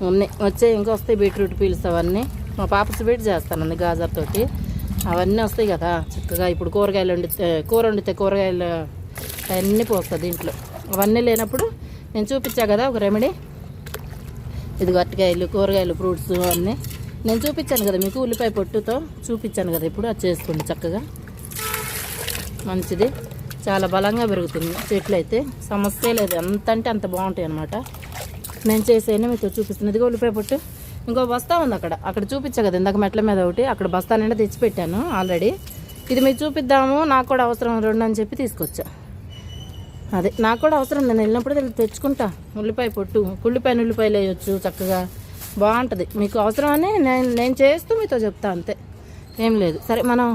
ఉన్నాయి. ఇంకా వస్తాయి బీట్రూట్ పీల్స్ అవన్నీ. మా పాప స్వీట్ చేస్తాను గాజర్ తోటి, అవన్నీ వస్తాయి కదా చక్కగా. ఇప్పుడు కూరగాయలు వండితే కూరగాయలు అవన్నీ పోస్తా దీంట్లో. అవన్నీ లేనప్పుడు నేను చూపించా కదా ఒక రెమెడీ. ఇది అరటికాయలు, కూరగాయలు, ఫ్రూట్స్ అన్నీ నేను చూపించాను కదా మీకు, ఉల్లిపాయ పొట్టుతో చూపించాను కదా. ఇప్పుడు అది చేసుకోండి చక్కగా, మంచిది. చాలా బలంగా పెరుగుతుంది చెట్లు అయితే, సమస్య లేదు. ఎంత అంటే అంత బాగుంటాయి అన్నమాట. నేను చేసేనే మీతో చూపిస్తున్నది. ఉల్లిపాయ పొట్టు ఇంకో బస్తా ఉంది అక్కడ చూపించా కదా ఇందాక మెట్ల మీద ఒకటి, అక్కడ బస్తా నిండా తెచ్చిపెట్టాను ఆల్రెడీ. ఇది మీకు చూపిద్దాము, నాకు కూడా అవసరం 2 అని చెప్పి తీసుకొచ్చా. అదే నాకు కూడా అవసరం, నేను వెళ్ళినప్పుడు తెచ్చుకుంటా. ఉల్లిపాయ పొట్టు, ఉల్లిపాయలు వేయచ్చు చక్కగా, బాగుంటుంది. మీకు అవసరమని నేను చేస్తూ మీతో చెప్తా అంతే, ఏం లేదు. సరే మనం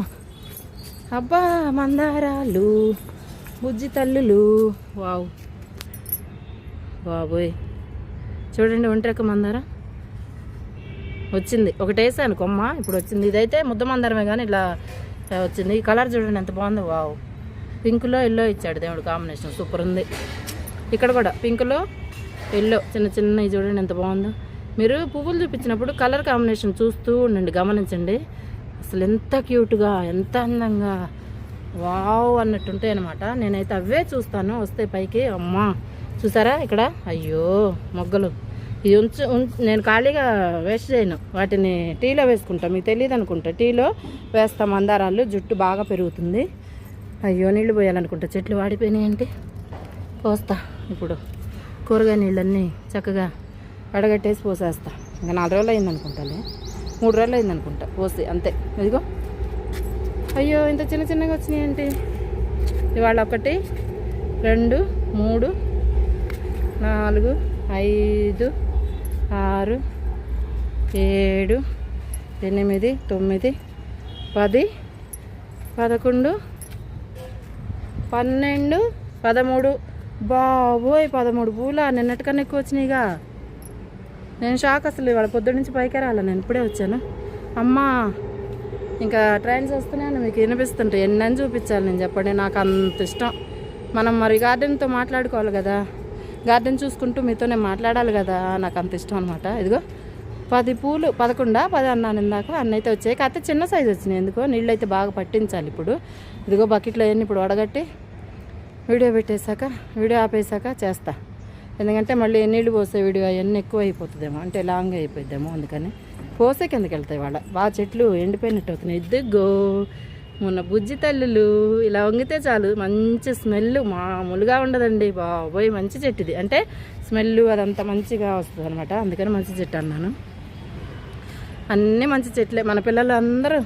అబ్బా మందారాలు, బుజ్జి తల్లులు, వావ్ బాబోయ్ చూడండి. ఒంటరిక మందార వచ్చింది, ఒకటి వేసాను కొమ్మ, ఇప్పుడు వచ్చింది. ఇదైతే ముద్ద మందారమే కానీ ఇలా వచ్చింది. ఈ కలర్ చూడండి ఎంత బాగుందో, వావ్. పింక్లో ఎల్లో ఇచ్చాడు దేవుడు, కాంబినేషన్ సూపర్ ఉంది. ఇక్కడ కూడా పింక్లో ఎల్లో చిన్న చూడండి ఎంత బాగుందో. మీరు పువ్వులు చూపించినప్పుడు కలర్ కాంబినేషన్ చూస్తూ ఉండండి, గమనించండి. అసలు ఎంత క్యూట్గా, ఎంత అందంగా, వావ్ అన్నట్టు ఉంటాయి అనమాట. నేనైతే అవే చూస్తాను వస్తే పైకి. అమ్మా చూసారా ఇక్కడ, అయ్యో మొగ్గలు ఇవి నేను ఖాళీగా వేస్ట్ చేయను, వాటిని టీలో వేసుకుంటా. మీకు తెలియదు అనుకుంటా, టీలో వేస్తా మందారాలు, జుట్టు బాగా పెరుగుతుంది. అయ్యో నీళ్ళు పోయాలనుకుంటా, చెట్లు వాడిపోయినాయంటే పోస్తా. ఇప్పుడు కూరగాయ నీళ్ళన్నీ చక్కగా అడగట్టేసి పోసేస్తా. ఇంకా 4 రోజులు అయిందనుకుంటాలే, 3 రోజులు అయిందనుకుంటా పోసి, అంతే. ఇదిగో అయ్యో ఇంత చిన్నగా వచ్చినాయంటే. ఇవాళ 1 2 3 4 5 6 7 8 9 10 11 12 13 బాబోయ్ 13 పూల. నిన్నటికన్నా ఎక్కువ వచ్చినాయిగా. నేను షాక్ అసలు. ఇవాళ పొద్దున్న నుంచి పైకే రాలే, నేను ఇప్పుడే వచ్చాను. అమ్మా ఇంకా ట్రైన్స్ వస్తున్నాయని మీకు వినిపిస్తుంటాయి, ఎన్నని చూపించాలి నేను చెప్పండి. నాకు అంత ఇష్టం. మనం మరి గార్డెన్తో మాట్లాడుకోవాలి కదా, గార్డెన్ చూసుకుంటూ మీతో నేను మాట్లాడాలి కదా, నాకు అంత ఇష్టం అనమాట. ఇదిగో 10 పూలు, 11 10 అన్నాను ఇందాక. అన్నైతే వచ్చాయి, కాకపోతే చిన్న సైజు వచ్చినాయి. ఎందుకో నీళ్ళు అయితే బాగా పట్టించాలి ఇప్పుడు. ఇదిగో బకెట్లో అవన్నీ ఇప్పుడు వడగట్టి వీడియో ఆపేసాక చేస్తా. ఎందుకంటే మళ్ళీ నీళ్ళు పోసే వీడియో అవన్నీ ఎక్కువ అయిపోతుందేమో, అంటే లాంగ్ అయిపోద్దేమో, అందుకని పోసే కిందకి వెళ్తాయి. వాళ్ళ బాగా చెట్లు ఎండిపోయినట్టు అవుతున్నాయి. ఇదిగో మొన్న బుజ్జి తల్లులు ఇలా వంగితే చాలు మంచి స్మెల్ మామూలుగా ఉండదండి బాబోయ్. మంచి చెట్టు ఇది, అంటే స్మెల్ అదంతా మంచిగా వస్తుంది అనమాట. అందుకని మంచి చెట్టు అన్నాను. అన్నీ మంచి చెట్లే. మన పిల్లలు అందరూ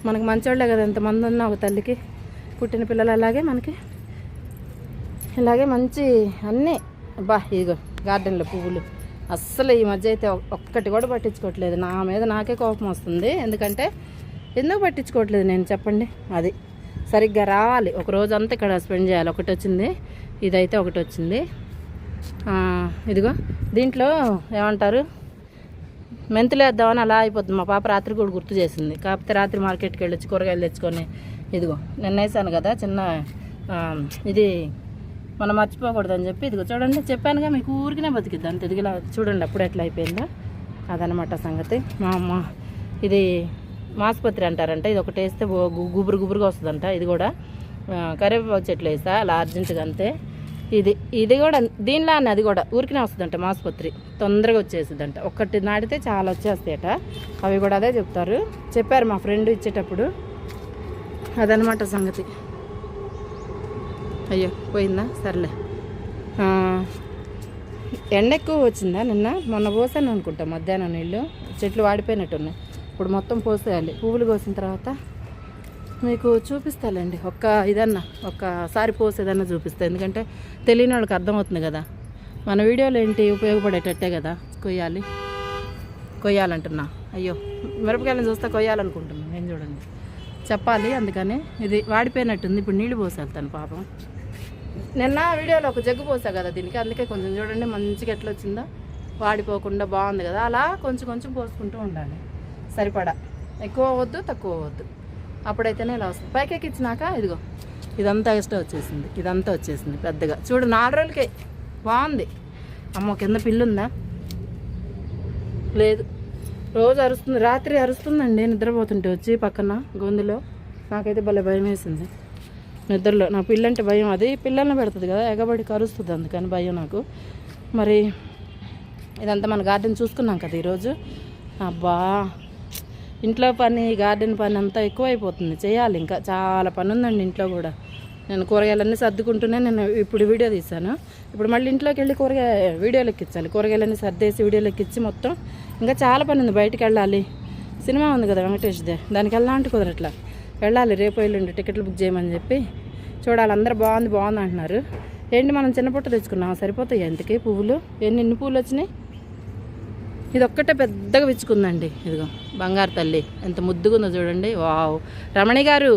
మనకు మంచోళ్ళే కదా, ఎంతమంది ఉన్నా ఒక తల్లికి పుట్టిన పిల్లలు అలాగే మనకి ఇలాగే మంచి అన్నీ. బా ఇదిగో గార్డెన్లో పువ్వులు అస్సలు ఈ మధ్య అయితే ఒక్కటి కూడా పట్టించుకోవట్లేదు. నా మీద నాకే కోపం వస్తుంది. ఎందుకంటే ఎందుకు పట్టించుకోవట్లేదు నేను చెప్పండి. అది సరిగ్గా రావాలి, ఒక రోజు అంతా ఇక్కడ స్పెండ్ చేయాలి. ఒకటి వచ్చింది, ఇదైతే ఒకటి వచ్చింది. ఇదిగో దీంట్లో ఏమంటారు, మెంతులు వేద్దామని అలా అయిపోతుంది. మా పాప రాత్రి కూడా గుర్తు చేసింది. కాకపోతే రాత్రి మార్కెట్కి వెళ్ళొచ్చి కూరగాయలు తెచ్చుకొని ఇదిగో నిన్న వేసాను కదా చిన్న, ఇది మనం మర్చిపోకూడదని చెప్పి ఇదిగో చూడండి. చెప్పానుగా మీకు, ఊరికినే బతికిద్దాం అంత. ఇదిగిలా చూడండి అప్పుడు ఎట్లా అయిపోయిందో, అదనమాట సంగతి. మా అమ్మ ఇది మాస్పత్రి అంటారంట, ఇది ఒకటి వేస్తే గుబురుగా వస్తుందంట. ఇది కూడా కరివేపాకు చెట్లు వేసా అలా అర్జెంటుగా అంతే. ఇది కూడా దీనిలా అని, అది కూడా ఊరికినే వస్తుందంట మాస్పత్రి, తొందరగా వచ్చేస్తుందంట. ఒక్కటి నాటితే చాలా వచ్చేస్తాయట. అవి కూడా అదే చెప్పారు మా ఫ్రెండ్ ఇచ్చేటప్పుడు. అదనమాట సంగతి. అయ్యో పోయిందా, సర్లే. ఎండ ఎక్కువ వచ్చిందా నిన్న? మొన్న పోసాను అనుకుంటా మధ్యాహ్నం నీళ్ళు, చెట్లు వాడిపోయినట్టున్నాయి. ఇప్పుడు మొత్తం పోసేయాలి. పువ్వులు కోసిన తర్వాత మీకు చూపిస్తాలండి. ఒక్కసారి పోసేదన్నా చూపిస్తా, ఎందుకంటే తెలియని వాళ్ళకి అర్థమవుతుంది కదా. మన వీడియోలు ఏంటి ఉపయోగపడేటట్టే కదా కొయ్యాలంటున్నా. అయ్యో, మిరపకాయలను చూస్తే కొయ్యాలనుకుంటున్నాను నేను, చూడండి చెప్పాలి. అందుకని ఇది వాడిపోయినట్టుంది, ఇప్పుడు నీళ్ళు పోసేస్తాను పాపం. నిన్న వీడియోలో ఒక జగ్గు పోసా కదా దీనికి, అందుకే కొంచెం చూడండి మంచిగా ఎట్లా వచ్చిందో, వాడిపోకుండా బాగుంది కదా. అలా కొంచెం కొంచెం పోసుకుంటూ ఉండాలి, సరిపడా. ఎక్కువ అవ్వద్దు, తక్కువ అవ్వద్దు, అప్పుడైతేనే ఇలా వస్తుంది. పైకి ఎక్కించినాక ఇదిగో ఇదంతా ఎక్స్ట్రా వచ్చేసింది పెద్దగా. చూడు 4 రోజులకే బాగుంది. అమ్మో, కింద పిల్లుందా? లేదు, రోజు అరుస్తుంది. రాత్రి అరుస్తుందండి నిద్రపోతుంటే వచ్చి పక్కన గొంతులో. నాకైతే భలే భయం వేసింది నిద్రలో. నా పిల్లంటే భయం, అది పిల్లల్ని పెడుతుంది కదా, ఎగబడి కరుస్తుంది, అందుకని భయం నాకు. మరి ఇదంతా మన గార్డెన్ చూసుకున్నాం కదా ఈరోజు. అబ్బా, ఇంట్లో పని గార్డెన్ పని అంతా ఎక్కువైపోతుంది, చేయాలి. ఇంకా చాలా పని ఉందండి ఇంట్లో కూడా. నేను కూరగాయలన్నీ సర్దుకుంటూనే నేను ఇప్పుడు వీడియో తీశాను. ఇప్పుడు మళ్ళీ ఇంట్లోకి వెళ్ళి వీడియోలు ఎక్కించాలి. కూరగాయలన్నీ సర్దేసి వీడియోలు ఎక్కించి మొత్తం ఇంకా చాలా పని ఉంది. బయటికి వెళ్ళాలి, సినిమా ఉంది కదా వెంకటేష్దే, దానికి వెళ్ళాలంటే కుదరట్లా. వెళ్ళాలి, రేపు ఎల్లుండి టికెట్లు బుక్ చేయమని చెప్పి చూడాలి. అందరూ బాగుంది అంటున్నారు. ఏంటి మనం చిన్న పుట్ట తెచ్చుకున్నాం, సరిపోతాయి ఎంతకి పువ్వులు? ఎన్ని పువ్వులు వచ్చినాయి? ఇది ఒక్కటే పెద్దగా విచ్చుకుందండి. ఇదిగో బంగారు తల్లి ఎంత ముద్దుగుందో చూడండి. వావ్, రమణి గారు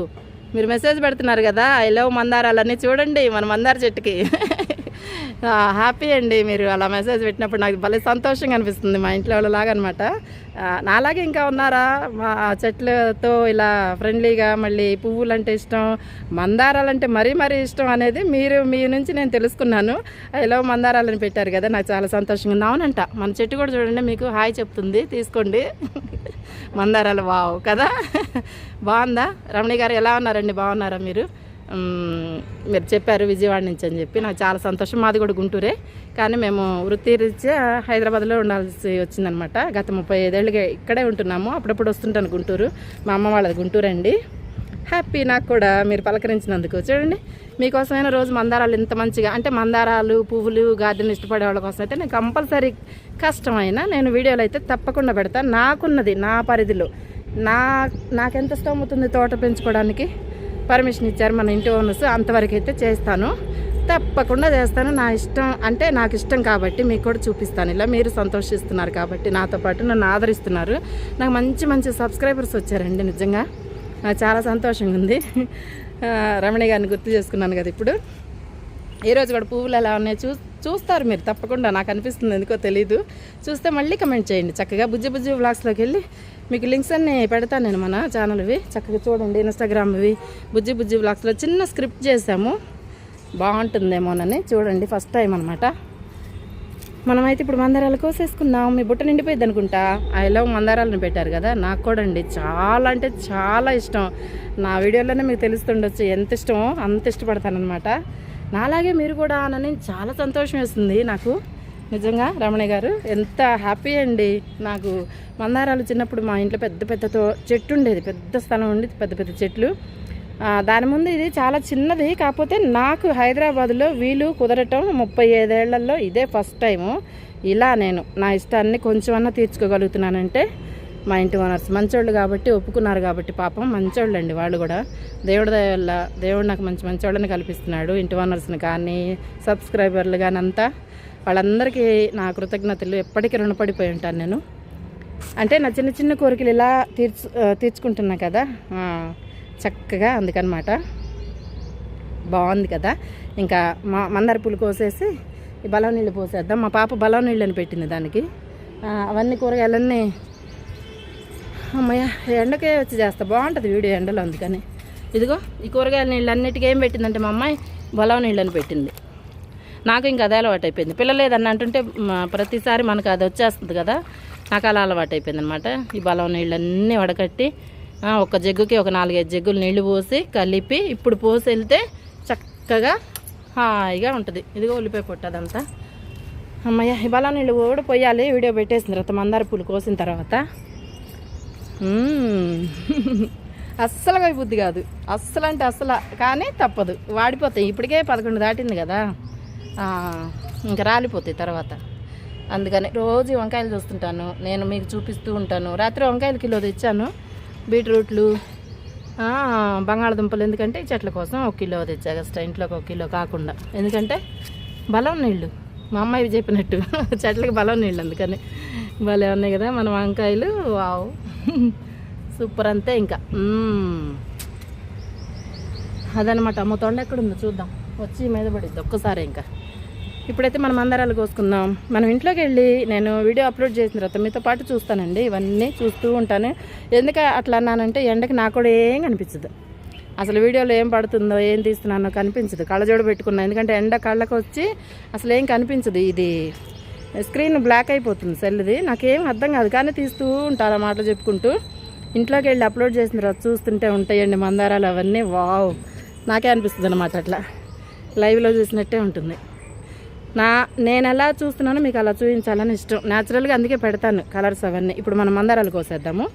మీరు మెసేజ్ పెడుతున్నారు కదా, ఐ లవ్ మందారాలన్నీ చూడండి మన మందార చెట్టుకి. హ్యాపీ అండి, మీరు అలా మెసేజ్ పెట్టినప్పుడు నాకు భలే సంతోషంగా అనిపిస్తుంది. మా ఇంట్లో వాళ్ళలాగా అనమాట. నాలాగే ఇంకా ఉన్నారా మా చెట్లతో ఇలా ఫ్రెండ్లీగా, మళ్ళీ పువ్వులు అంటే ఇష్టం, మందారాలంటే మరీ ఇష్టం అనేది మీ నుంచి నేను తెలుసుకున్నాను. ఐ లవ్ మందారాలని పెట్టారు కదా, నాకు చాలా సంతోషంగా ఉంది. అవునంట, మన చెట్టు కూడా చూడండి మీకు హాయ్ చెప్తుంది, తీసుకోండి మందారాలు. వావ్ కదా, బాగుందా? రమణి గారు ఎలా ఉన్నారండి, బాగున్నారా మీరు? మీరు చెప్పారు విజయవాడ నుంచి అని చెప్పి, నాకు చాలా సంతోషం. మాది కూడా గుంటూరే, కానీ మేము వృత్తిరీత్యా హైదరాబాద్లో ఉండాల్సి వచ్చిందనమాట. గత 35 ఏళ్ళుగా ఇక్కడే ఉంటున్నాము. అప్పుడప్పుడు వస్తుంటాను గుంటూరు, మా అమ్మ వాళ్ళది గుంటూరు అండి. హ్యాపీ నాకు కూడా మీరు పలకరించినందుకు. చూడండి, మీకోసమైనా రోజు మందారాలు ఇంత మంచిగా, అంటే మందారాలు పువ్వులు గార్డెన్ ఇష్టపడే వాళ్ళ కోసం అయితే నేను కంపల్సరీ కష్టమైనా నేను వీడియోలు అయితే తప్పకుండా పెడతాను. నాకున్నది నా పరిధిలో నాకెంత స్తోమతుంది తోట పెంచుకోవడానికి పర్మిషన్ ఇచ్చారు మన ఇంటి ఓనర్స్, అంతవరకు అయితే చేస్తాను, తప్పకుండా చేస్తాను. నా ఇష్టం అంటే నాకు ఇష్టం కాబట్టి మీకు కూడా చూపిస్తాను. ఇలా మీరు సంతోషిస్తున్నారు కాబట్టి, నాతో పాటు నన్ను ఆదరిస్తున్నారు. నాకు మంచి సబ్స్క్రైబర్స్ వచ్చారండి, నిజంగా నాకు చాలా సంతోషంగా ఉంది. రమణి గారిని గుర్తు చేసుకున్నాను కదా ఇప్పుడు. ఈరోజు కూడా పువ్వులు ఎలా ఉన్నాయో చూస్తారు మీరు తప్పకుండా, నాకు అనిపిస్తుంది ఎందుకో తెలీదు. చూస్తే మళ్ళీ కమెంట్ చేయండి చక్కగా. బుజ్జి వ్లాగ్స్లోకి వెళ్ళి మీకు లింక్స్ అన్నీ పెడతాను నేను, మన ఛానల్వి చక్కగా చూడండి. ఇన్స్టాగ్రామ్వి బుజ్జి వ్లాగ్స్లో చిన్న స్క్రిప్ట్ చేసాము, బాగుంటుందేమోనని చూడండి. ఫస్ట్ టైం అనమాట. మనమైతే ఇప్పుడు మందారాలు కోసేసుకుందాం. మీ బుట్ట నిండిపోయింది అనుకుంటా. ఐ లవ్ మందారాలను పెట్టారు కదా, నాకు కూడా అండి చాలా అంటే చాలా ఇష్టం. నా వీడియోలోనే మీకు తెలుస్తుండొచ్చు ఎంత ఇష్టమో, అంత ఇష్టపడతానమాట. నాలాగే మీరు కూడా అని చాలా సంతోషం వేస్తుంది నాకు నిజంగా. రమణి గారు ఎంత హ్యాపీ అండి. నాకు మందారాలు చిన్నప్పుడు మా ఇంట్లో పెద్ద చెట్టు ఉండేది, పెద్ద స్థలం ఉండేది, పెద్ద చెట్లు. దాని ముందు ఇది చాలా చిన్నది. కాకపోతే నాకు హైదరాబాద్లో వీలు కుదరటం 35 ఏళ్లలో ఇదే ఫస్ట్ టైము. ఇలా నేను నా ఇష్టాన్ని కొంచెం అన్నా తీర్చుకోగలుగుతున్నానంటే మా ఇంటి ఓనర్స్ మంచోళ్ళు కాబట్టి, ఒప్పుకున్నారు కాబట్టి, పాపం మంచోళ్ళు అండి వాళ్ళు కూడా. దేవుడి దయ వల్ల దేవుడు నాకు మంచోళ్ళని కల్పిస్తున్నాడు. ఇంటి ఓనర్స్ని కానీ సబ్స్క్రైబర్లు కానీ అంతా, వాళ్ళందరికీ నా కృతజ్ఞతలు ఎప్పటికీ రుణపడిపోయి ఉంటాను నేను. అంటే నా చిన్న కోరికలు ఇలా తీర్చుకుంటున్నా కదా చక్కగా, అందుకనమాట. బాగుంది కదా. ఇంకా మందార పూలు కోసేసి ఈ బలం నీళ్ళు పోసేద్దాం. మా పాప బలం నీళ్ళు అని పెట్టింది దానికి. అవన్నీ కూరగాయలన్నీ అమ్మయ్య ఎండకే వచ్చి చేస్తా, బాగుంటుంది వీడియో ఎండలో. అందుకని ఇదిగో ఈ కూరగాయల నీళ్ళు అన్నిటికీ ఏం పెట్టిందంటే మా అమ్మాయి బలం నీళ్ళు అని పెట్టింది. నాకు ఇంకా అదే అలవాటు అయిపోయింది. పిల్లలు ఏదన్నా అంటుంటే ప్రతిసారి మనకు అది వచ్చేస్తుంది కదా, నాకు అలా అలవాటు అయిపోయింది అనమాట. ఈ బలం నీళ్ళన్నీ వడకట్టి ఒక జగ్గుకి ఒక 4-5 జగ్గులు నీళ్లు పోసి కలిపి ఇప్పుడు పోసి వెళ్తే చక్కగా హాయిగా ఉంటుంది. ఇదిగో ఉల్లిపాయ పొట్టదంతా. అమ్మయ్య ఈ బలం నీళ్ళు కూడా పోయాలి. వీడియో పెట్టేసిన తర్వాత మందార పూలు కోసిన తర్వాత అస్సలు అయిపోద్ది కాదు, అస్సలు అంటే అస్సలు. కానీ తప్పదు, వాడిపోతాయి. ఇప్పటికే 11 దాటింది కదా. ఇంకా రాలిపోతాయి తర్వాత. అందుకని రోజు వంకాయలు చూస్తుంటాను, నేను మీకు చూపిస్తూ ఉంటాను. రాత్రి వంకాయలు కిలో తెచ్చాను, బీట్రూట్లు, బంగాళదుంపలు. ఎందుకంటే ఈ చెట్ల కోసం 1 కిలో తెచ్చా కదా, ఇంట్లోకి 1 కిలో కాకుండా. ఎందుకంటే బలం నీళ్ళు, మా అమ్మాయి చెప్పినట్టు చెట్లకి బలం నీళ్ళు. అందుకని భలే ఉన్నాయి కదా మన వంకాయలు. Wow super. అంతే ఇంకా అదనమాట. అమ్మ తొండ ఎక్కడుందో చూద్దాం, వచ్చి మీద పడిద్ది ఒక్కసారి. ఇంకా ఇప్పుడైతే మనం మందారాలు కోసుకుందాం. మనం ఇంట్లోకి వెళ్ళి నేను వీడియో అప్లోడ్ చేసిన తర్వాత మీతో పాటు చూస్తానండి, ఇవన్నీ చూస్తూ ఉంటాను. ఎందుకు అట్లా అన్నానంటే ఎండకి నాకు కూడా ఏం కనిపించదు అసలు, వీడియోలో ఏం పడుతుందో ఏం తీస్తున్నానో కనిపించదు. కళ్ళజోడు పెట్టుకున్నా, ఎందుకంటే ఎండ కళ్ళకు వచ్చి అసలు ఏం కనిపించదు. ఇది స్క్రీన్ బ్లాక్ అయిపోతుంది సెల్ది, నాకేం అర్థం కాదు. కానీ తీస్తూ ఉంటాను ఆ మాటలు చెప్పుకుంటూ. ఇంట్లోకి వెళ్ళి అప్లోడ్ చేసిన తర్వాత చూస్తుంటే ఉంటాయండి మందారాలు అవన్నీ. వావ్, నాకే అనిపిస్తుంది అన్నమాట, అట్లా లైవ్లో చూసినట్టే ఉంటుంది. నేను ఎలా చూస్తున్నానో మీకు అలా చూపించాలని ఇష్టం న్యాచురల్గా, అందుకే పెడతాను కలర్స్ అవన్నీ. ఇప్పుడు మనం మందారాలు కోసేద్దాము,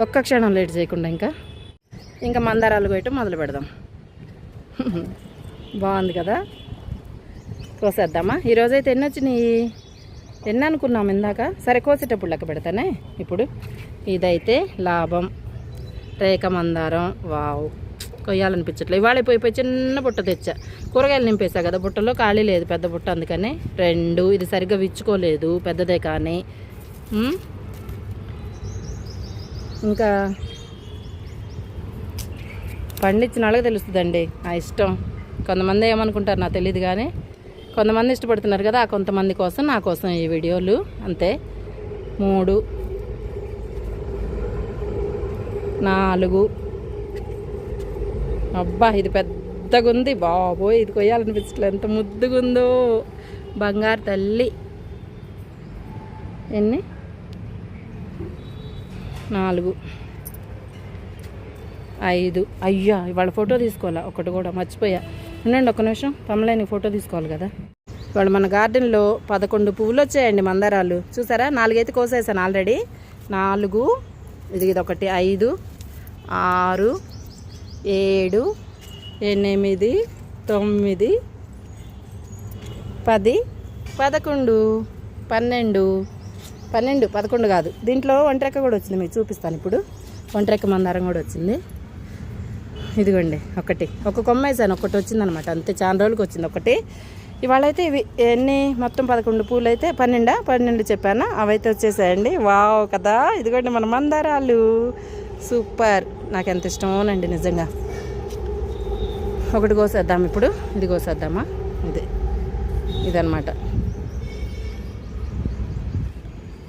ఒక్క క్షణం లేట్ చేయకుండా. ఇంకా మందారాలు కోయటం మొదలు పెడదాం. బాగుంది కదా, కోసేద్దామా. ఈరోజైతే ఎన్ని వచ్చినాయి, ఎన్ని అనుకున్నాం ఇందాక. సరే కోసేటప్పుడు లెక్క పెడతానే. ఇప్పుడు ఇదైతే లాభం, రేఖ మందారం. వావ్, కొయ్యాలనిపించట్లేదు. ఇవాళ పోయి చిన్న బుట్ట తెచ్చా, కూరగాయలు నింపేసా కదా బుట్టలో, ఖాళీ లేదు పెద్ద బుట్ట, అందుకని 2. ఇది సరిగ్గా విచ్చుకోలేదు, పెద్దదే. కానీ ఇంకా పండించిన వాళ్ళకి తెలుస్తుందండి ఆ ఇష్టం. కొంతమంది ఏమనుకుంటారు నాకు తెలియదు, కానీ కొంతమంది ఇష్టపడుతున్నారు కదా, ఆ కొంతమంది కోసం నా కోసం ఈ వీడియోలు. అంతే. 3, 4. అబ్బా ఇది పెద్దగా ఉంది బాబోయ్, ఇది కొయ్యాలనిపించట్లేదు, ఎంత ముద్దుగా ఉందో బంగారు తల్లి. ఎన్ని? 4, 5. అయ్యా ఇవాళ ఫోటో తీసుకోవాలా, ఒకటి కూడా మర్చిపోయా. ఉండండి ఒక్క నిమిషం, తమలేని ఫోటో తీసుకోవాలి కదా. ఇవాళ మన గార్డెన్లో 11 పువ్వులు వచ్చాయండి మందారాలు. చూసారా, 4 అయితే కోసేసాను ఆల్రెడీ. 4, ఇది 1, 5, 6, 7, 8, 9, 10, 11, 12, 11 కాదు. దీంట్లో ఒంటరెక్క కూడా వచ్చింది, మీకు చూపిస్తాను ఇప్పుడు. ఒంటరెక్క మందారం కూడా వచ్చింది. ఇదిగోండి ఒక కొమ్మ వేసాను, ఒకటి వచ్చిందనమాట. అంతే, చాలా రోజులకి వచ్చింది ఒకటి. ఇవాళ అయితే ఇవి ఎన్ని మొత్తం 11 పూలు అయితే 12 చెప్పాను, అవైతే వచ్చేసాయండి. వావ్ కదా, ఇదిగోండి మన మందారాలు. సూపర్, నాకు ఎంత ఇష్టమోనండి నిజంగా. ఒకటి కోసేద్దాం ఇప్పుడు. ఇది కోసేద్దామా, ఇదన్నమాట.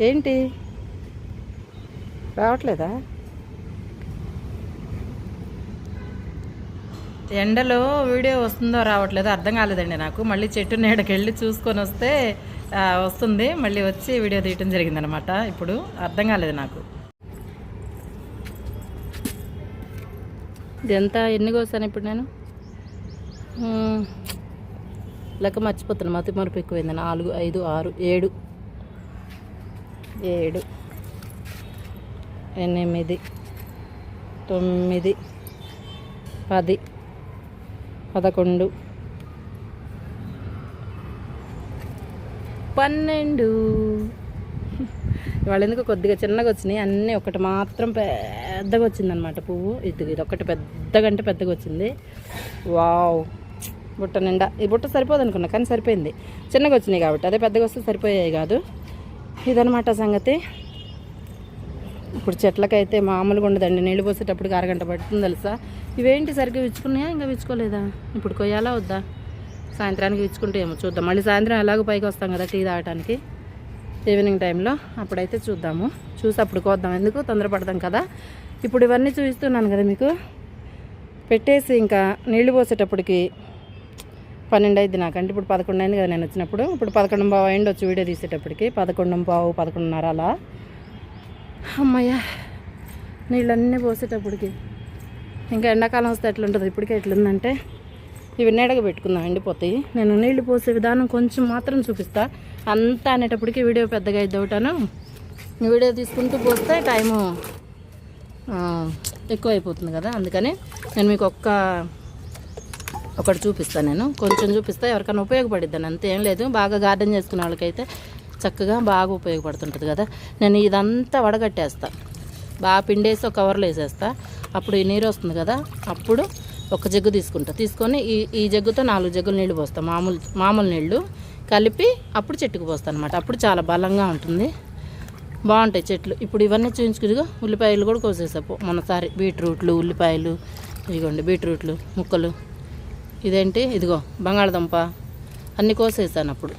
ఏంటి రావట్లేదా? ఎండలో వీడియో వస్తుందో రావట్లేదో అర్థం కాలేదండి నాకు. మళ్ళీ చెట్టు నీడకి వెళ్ళి చూసుకొని వస్తే వస్తుంది, మళ్ళీ వచ్చి వీడియో తీయటం జరిగిందనమాట. ఇప్పుడు అర్థం కాలేదు నాకు. ఇదంతా ఎన్ని కోసాను ఇప్పుడు నేను? లెక్క మర్చిపోతాను, మతి మరుపు ఎక్కువైంది. 4, 5, 6, 7, 8, 9, 10, 11, 12. ఇవాళ ఎందుకు కొద్దిగా చిన్నగా వచ్చినాయి అన్నీ, ఒకటి మాత్రం పెద్దగా వచ్చిందనమాట పువ్వు. ఇది ఒకటి పెద్దగంటే పెద్దగా వచ్చింది. వావ్, బుట్ట నిండా. ఈ బుట్ట సరిపోదు అనుకున్నా, కానీ సరిపోయింది. చిన్నగా వచ్చినాయి కాబట్టి, అదే పెద్దగా వస్తే సరిపోయాయి కాదు. ఇదనమాట సంగతి. ఇప్పుడు చెట్లకైతే మామూలుగా ఉండదండి, నీళ్ళు పోసేటప్పటికి 1 గంట పడుతుంది తెలుసా. ఇవేంటి సరిగ్గా విచ్చుకున్నాయా, ఇంకా విచ్చుకోలేదా? ఇప్పుడు కొయ్యాలా వద్దా? సాయంత్రానికి విచ్చుకుంటే ఏమో చూద్దాం. మళ్ళీ సాయంత్రం ఎలాగో పైకి వస్తాం కదా టీ తాగటానికి, ఈవినింగ్ టైంలో. అప్పుడైతే చూద్దాము, చూసి అప్పుడు కోద్దాం, ఎందుకు తొందరపడదాం కదా. ఇప్పుడు ఇవన్నీ చూపిస్తున్నాను కదా మీకు, పెట్టేసి ఇంకా నీళ్లు పోసేటప్పటికి 12 అయింది నాకంటే. ఇప్పుడు 11 అయింది కదా నేను వచ్చినప్పుడు. ఇప్పుడు 11:15 అయింది వచ్చి వీడియో తీసేటప్పటికి. 11:15, 11:30 అలా. అమ్మయ్య, నీళ్ళన్నీ పోసేటప్పటికి. ఇంకా ఎండాకాలం వస్తే ఎట్లుంటుంది, ఇప్పటికే ఎట్లుందంటే ఇవి నీడగా పెట్టుకుందాం, ఎండిపోతాయి. నేను నీళ్లు పోసే విధానం కొంచెం మాత్రం చూపిస్తా, అంతా అనేటప్పటికి వీడియో పెద్దగా ఇద్దవుతాను. వీడియో తీసుకుంటూ పోస్తే టైము ఎక్కువ అయిపోతుంది కదా. అందుకని నేను మీకు ఒక్క ఒకటి చూపిస్తాను, నేను కొంచెం చూపిస్తా, ఎవరికైనా ఉపయోగపడిద్దాను అంతే, ఏం లేదు. బాగా గార్డెన్ చేసుకునే వాళ్ళకైతే చక్కగా బాగా ఉపయోగపడుతుంటుంది కదా. నేను ఇదంతా వడగట్టేస్తా, బాగా పిండేసి ఒక కవర్లో వేసేస్తా. అప్పుడు ఈ నీరు వస్తుంది కదా, అప్పుడు ఒక జగ్గు తీసుకొని ఈ జగ్గుతో 4 జగ్గులు నీళ్ళు పోస్తా, మామూలు నీళ్ళు కలిపి అప్పుడు చెట్టుకు పోస్తాను అనమాట. అప్పుడు చాలా బలంగా ఉంటుంది, బాగుంటాయి చెట్లు. ఇప్పుడు ఇవన్నీ చూయించుకుదిగో ఉల్లిపాయలు కూడా కోసేసాపు మొన్నసారి. బీట్రూట్లు, ఉల్లిపాయలు, ఇదిగోండి బీట్రూట్లు ముక్కలు, ఇదేంటి ఇదిగో బంగాళదుంప అన్నీ కోసేసాను. అప్పుడు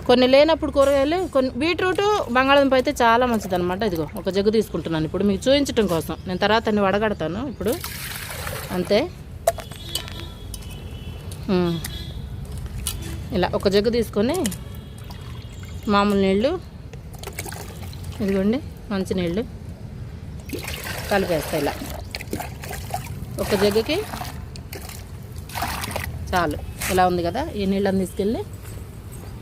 కొన్ని లేనప్పుడు కూరగాయలు, కొన్ని బీట్రూట్ బంగాళదుంప అయితే చాలా మంచిదన్నమాట. ఇదిగో ఒక జగ్గు తీసుకుంటున్నాను ఇప్పుడు మీకు చూపించడం కోసం. నేను తర్వాత అన్ని వడగడతాను ఇప్పుడు అంతే. ఇలా ఒక జగ్గు తీసుకొని మామూలు నీళ్ళు, ఇదిగోండి మంచినీళ్ళు కలిపేస్తాయి. ఇలా ఒక జగ్గుకి చాలు. ఇలా ఉంది కదా, ఈ నీళ్ళని తీసుకెళ్ళి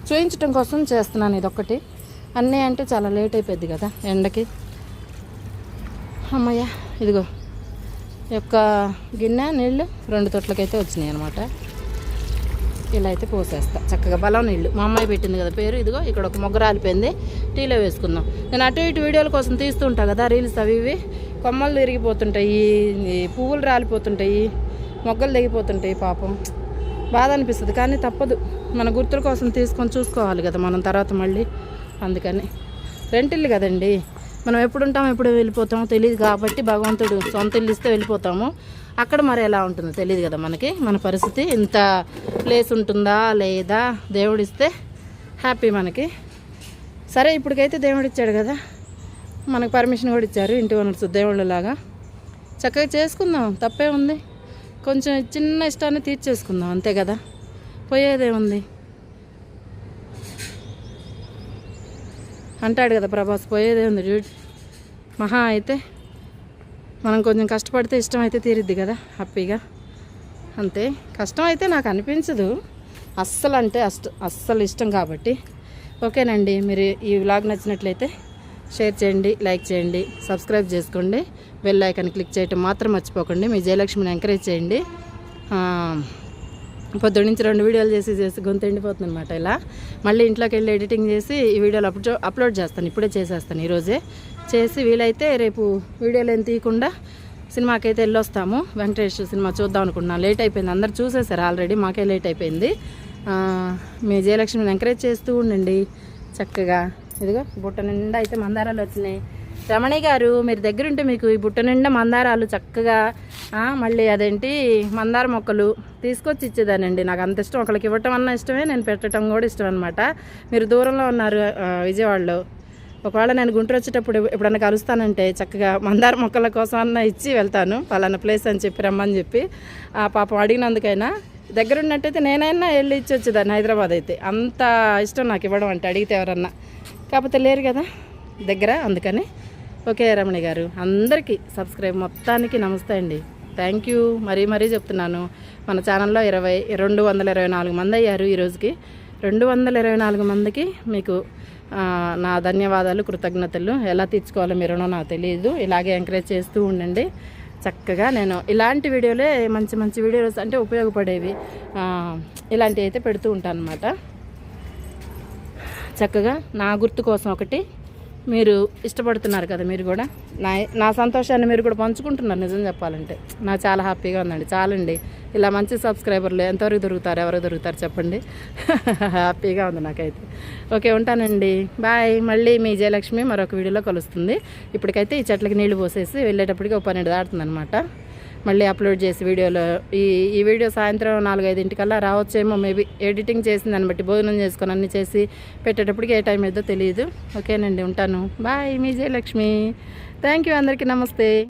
చూయించడం కోసం చేస్తున్నాను. ఇదొక్కటి, అన్నీ అంటే చాలా లేట్ అయిపోద్ది కదా ఎండకి. అమ్మయ్య, ఇదిగో యొక్క గిన్నె నీళ్ళు 2 తొట్లకైతే వచ్చినాయి అనమాట. ఇలా అయితే పోసేస్తా చక్కగా, బలం నీళ్ళు. మా అమ్మాయి పెట్టింది కదా పేరు. ఇదిగో ఇక్కడ ఒక మొగ్గ రాలిపోయింది, టీలో వేసుకుందాం. నేను అటు ఇటు వీడియోల కోసం తీస్తూ ఉంటాను కదా రీల్స్, అవి ఇవి కొమ్మలు తిరిగిపోతుంటాయి, పువ్వులు రాలిపోతుంటాయి, మొగ్గలు దిగిపోతుంటాయి. పాపం బాధ అనిపిస్తుంది, కానీ తప్పదు, మన గుర్తుల కోసం తీసుకొని చూసుకోవాలి కదా మనం తర్వాత మళ్ళీ. అందుకని రెంటిల్లు కదండి, మనం ఎప్పుడు ఉంటామో ఎప్పుడు వెళ్ళిపోతామో తెలియదు కాబట్టి భగవంతుడు సొంత ఇల్లు ఇస్తే వెళ్ళిపోతాము. అక్కడ మరి ఎలా ఉంటుందో తెలియదు కదా మనకి, మన పరిస్థితి. ఇంత ప్లేస్ ఉంటుందా లేదా, దేవుడిస్తే హ్యాపీ మనకి. సరే ఇప్పటికైతే దేవుడు ఇచ్చాడు కదా, మనకు పర్మిషన్ కూడా ఇచ్చారు ఇంటి ఓనర్స్, దేవుళ్ళలాగా చక్కగా చేసుకుందాం, తప్పే ఉంది. కొంచెం చిన్న ఇష్టాన్ని తీర్చేసుకుందాం అంతే కదా, పోయేదేముంది. అంటాడు కదా ప్రభాస్, పోయేదే ఉంది డ్యూడ్. మహా అయితే మనం కొంచెం కష్టపడితే ఇష్టం అయితే తీరిద్ది కదా హ్యాపీగా, అంతే. కష్టం అయితే నాకు అనిపించదు అస్సలు, అంటే అస్సలు ఇష్టం కాబట్టి. ఓకేనండి, మీరు ఈ వ్లాగ్ నచ్చినట్లయితే షేర్ చేయండి, లైక్ చేయండి, సబ్స్క్రైబ్ చేసుకోండి, బెల్ ఐకాన్ క్లిక్ చేయటం మాత్రం మర్చిపోకండి. మీ జయలక్ష్మిని ఎంకరేజ్ చేయండి. పొద్దున్న నుంచి 2 వీడియోలు చేసి గొంతు ఎండిపోతుంది అనమాట. ఇలా మళ్ళీ ఇంట్లోకి వెళ్ళి ఎడిటింగ్ చేసి ఈ వీడియోలు అప్లోడ్ చేస్తాను, ఇప్పుడే చేసేస్తాను, ఈరోజే చేసి. వీలైతే రేపు వీడియోలు ఏం తీయకుండా సినిమాకైతే వెళ్ళొస్తాము. వెంకటేష్ సినిమా చూద్దాం అనుకుంటున్నాను. లేట్ అయిపోయింది, అందరు చూసేశారు ఆల్రెడీ, మాకే లేట్ అయిపోయింది. మీ జయలక్ష్మిని ఎంకరేజ్ చేస్తూ ఉండండి చక్కగా. ఇదిగో బుట్ట నిండా అయితే మందారాలు వచ్చినాయి. రమణి గారు మీరు దగ్గరుంటే మీకు ఈ బుట్ట నిండా మందారాలు చక్కగా, మళ్ళీ అదేంటి మందార మొక్కలు తీసుకొచ్చి ఇచ్చేదానండి. నాకు అంత ఇష్టం, ఒకరికి ఇవ్వటం అన్న ఇష్టమే, నేను పెట్టడం కూడా ఇష్టం అనమాట. మీరు దూరంలో ఉన్నారు విజయవాడలో, ఒకవేళ నేను గుంటూరు వచ్చేటప్పుడు ఎప్పుడన్నా కలుస్తానంటే చక్కగా మందార మొక్కల కోసం అన్న ఇచ్చి వెళ్తాను, పలానా ప్లేస్ అని చెప్పి రమ్మని చెప్పి. ఆ పాపం అడిగినందుకైనా దగ్గర ఉన్నట్టయితే నేనైనా వెళ్ళి ఇచ్చి వచ్చేదాన్ని హైదరాబాద్ అయితే. అంత ఇష్టం నాకు ఇవ్వడం అంటే, అడిగితే ఎవరన్నా, కాకపోతే లేరు కదా దగ్గర, అందుకని. ఓకే రమణి గారు, అందరికీ సబ్స్క్రైబ్ మొత్తానికి నమస్తే అండి. థ్యాంక్ యూ మరీ చెప్తున్నాను. మన ఛానల్లో 224 మంది అయ్యారు ఈరోజుకి. 224 మందికి మీకు నా ధన్యవాదాలు, కృతజ్ఞతలు. ఎలా తీర్చుకోవాలో మీరునో నాకు తెలియదు. ఇలాగే ఎంకరేజ్ చేస్తూ ఉండండి చక్కగా. నేను ఇలాంటి వీడియోలే, మంచి వీడియోస్ అంటే ఉపయోగపడేవి, ఇలాంటివి అయితే పెడుతూ ఉంటాను అన్నమాట. చక్కగా నా గుర్తు కోసం ఒకటి మీరు ఇష్టపడుతున్నారు కదా, మీరు కూడా నా సంతోషాన్ని మీరు కూడా పంచుకుంటున్నారు. నిజం చెప్పాలంటే నాకు చాలా హ్యాపీగా ఉందండి. చాలండి, ఇలా మంచి సబ్స్క్రైబర్లు ఎంతవరకు దొరుకుతారు, ఎవరు దొరుకుతారు చెప్పండి. హ్యాపీగా ఉంది నాకైతే. ఓకే ఉంటానండి, బాయ్. మళ్ళీ మీ జయలక్ష్మి మరొక వీడియోలో కలుస్తుంది. ఇప్పటికైతే ఈ చెట్లకి నీళ్లు పోసేసి వెళ్ళేటప్పటికి 12 దాటుతుంది అనమాట. మళ్ళీ అప్లోడ్ చేసి వీడియోలో ఈ వీడియో సాయంత్రం 4-5 రావచ్చేమో మేబీ. ఎడిటింగ్ చేసిన దాన్ని బట్టి, భోజనం చేసుకొని అన్నీ చేసి పెట్టేటప్పటికి ఏ టైం ఏదో తెలియదు. ఓకేనండి, ఉంటాను, బాయ్. మీ జయలక్ష్మి. థ్యాంక్ యూ, అందరికీ నమస్తే.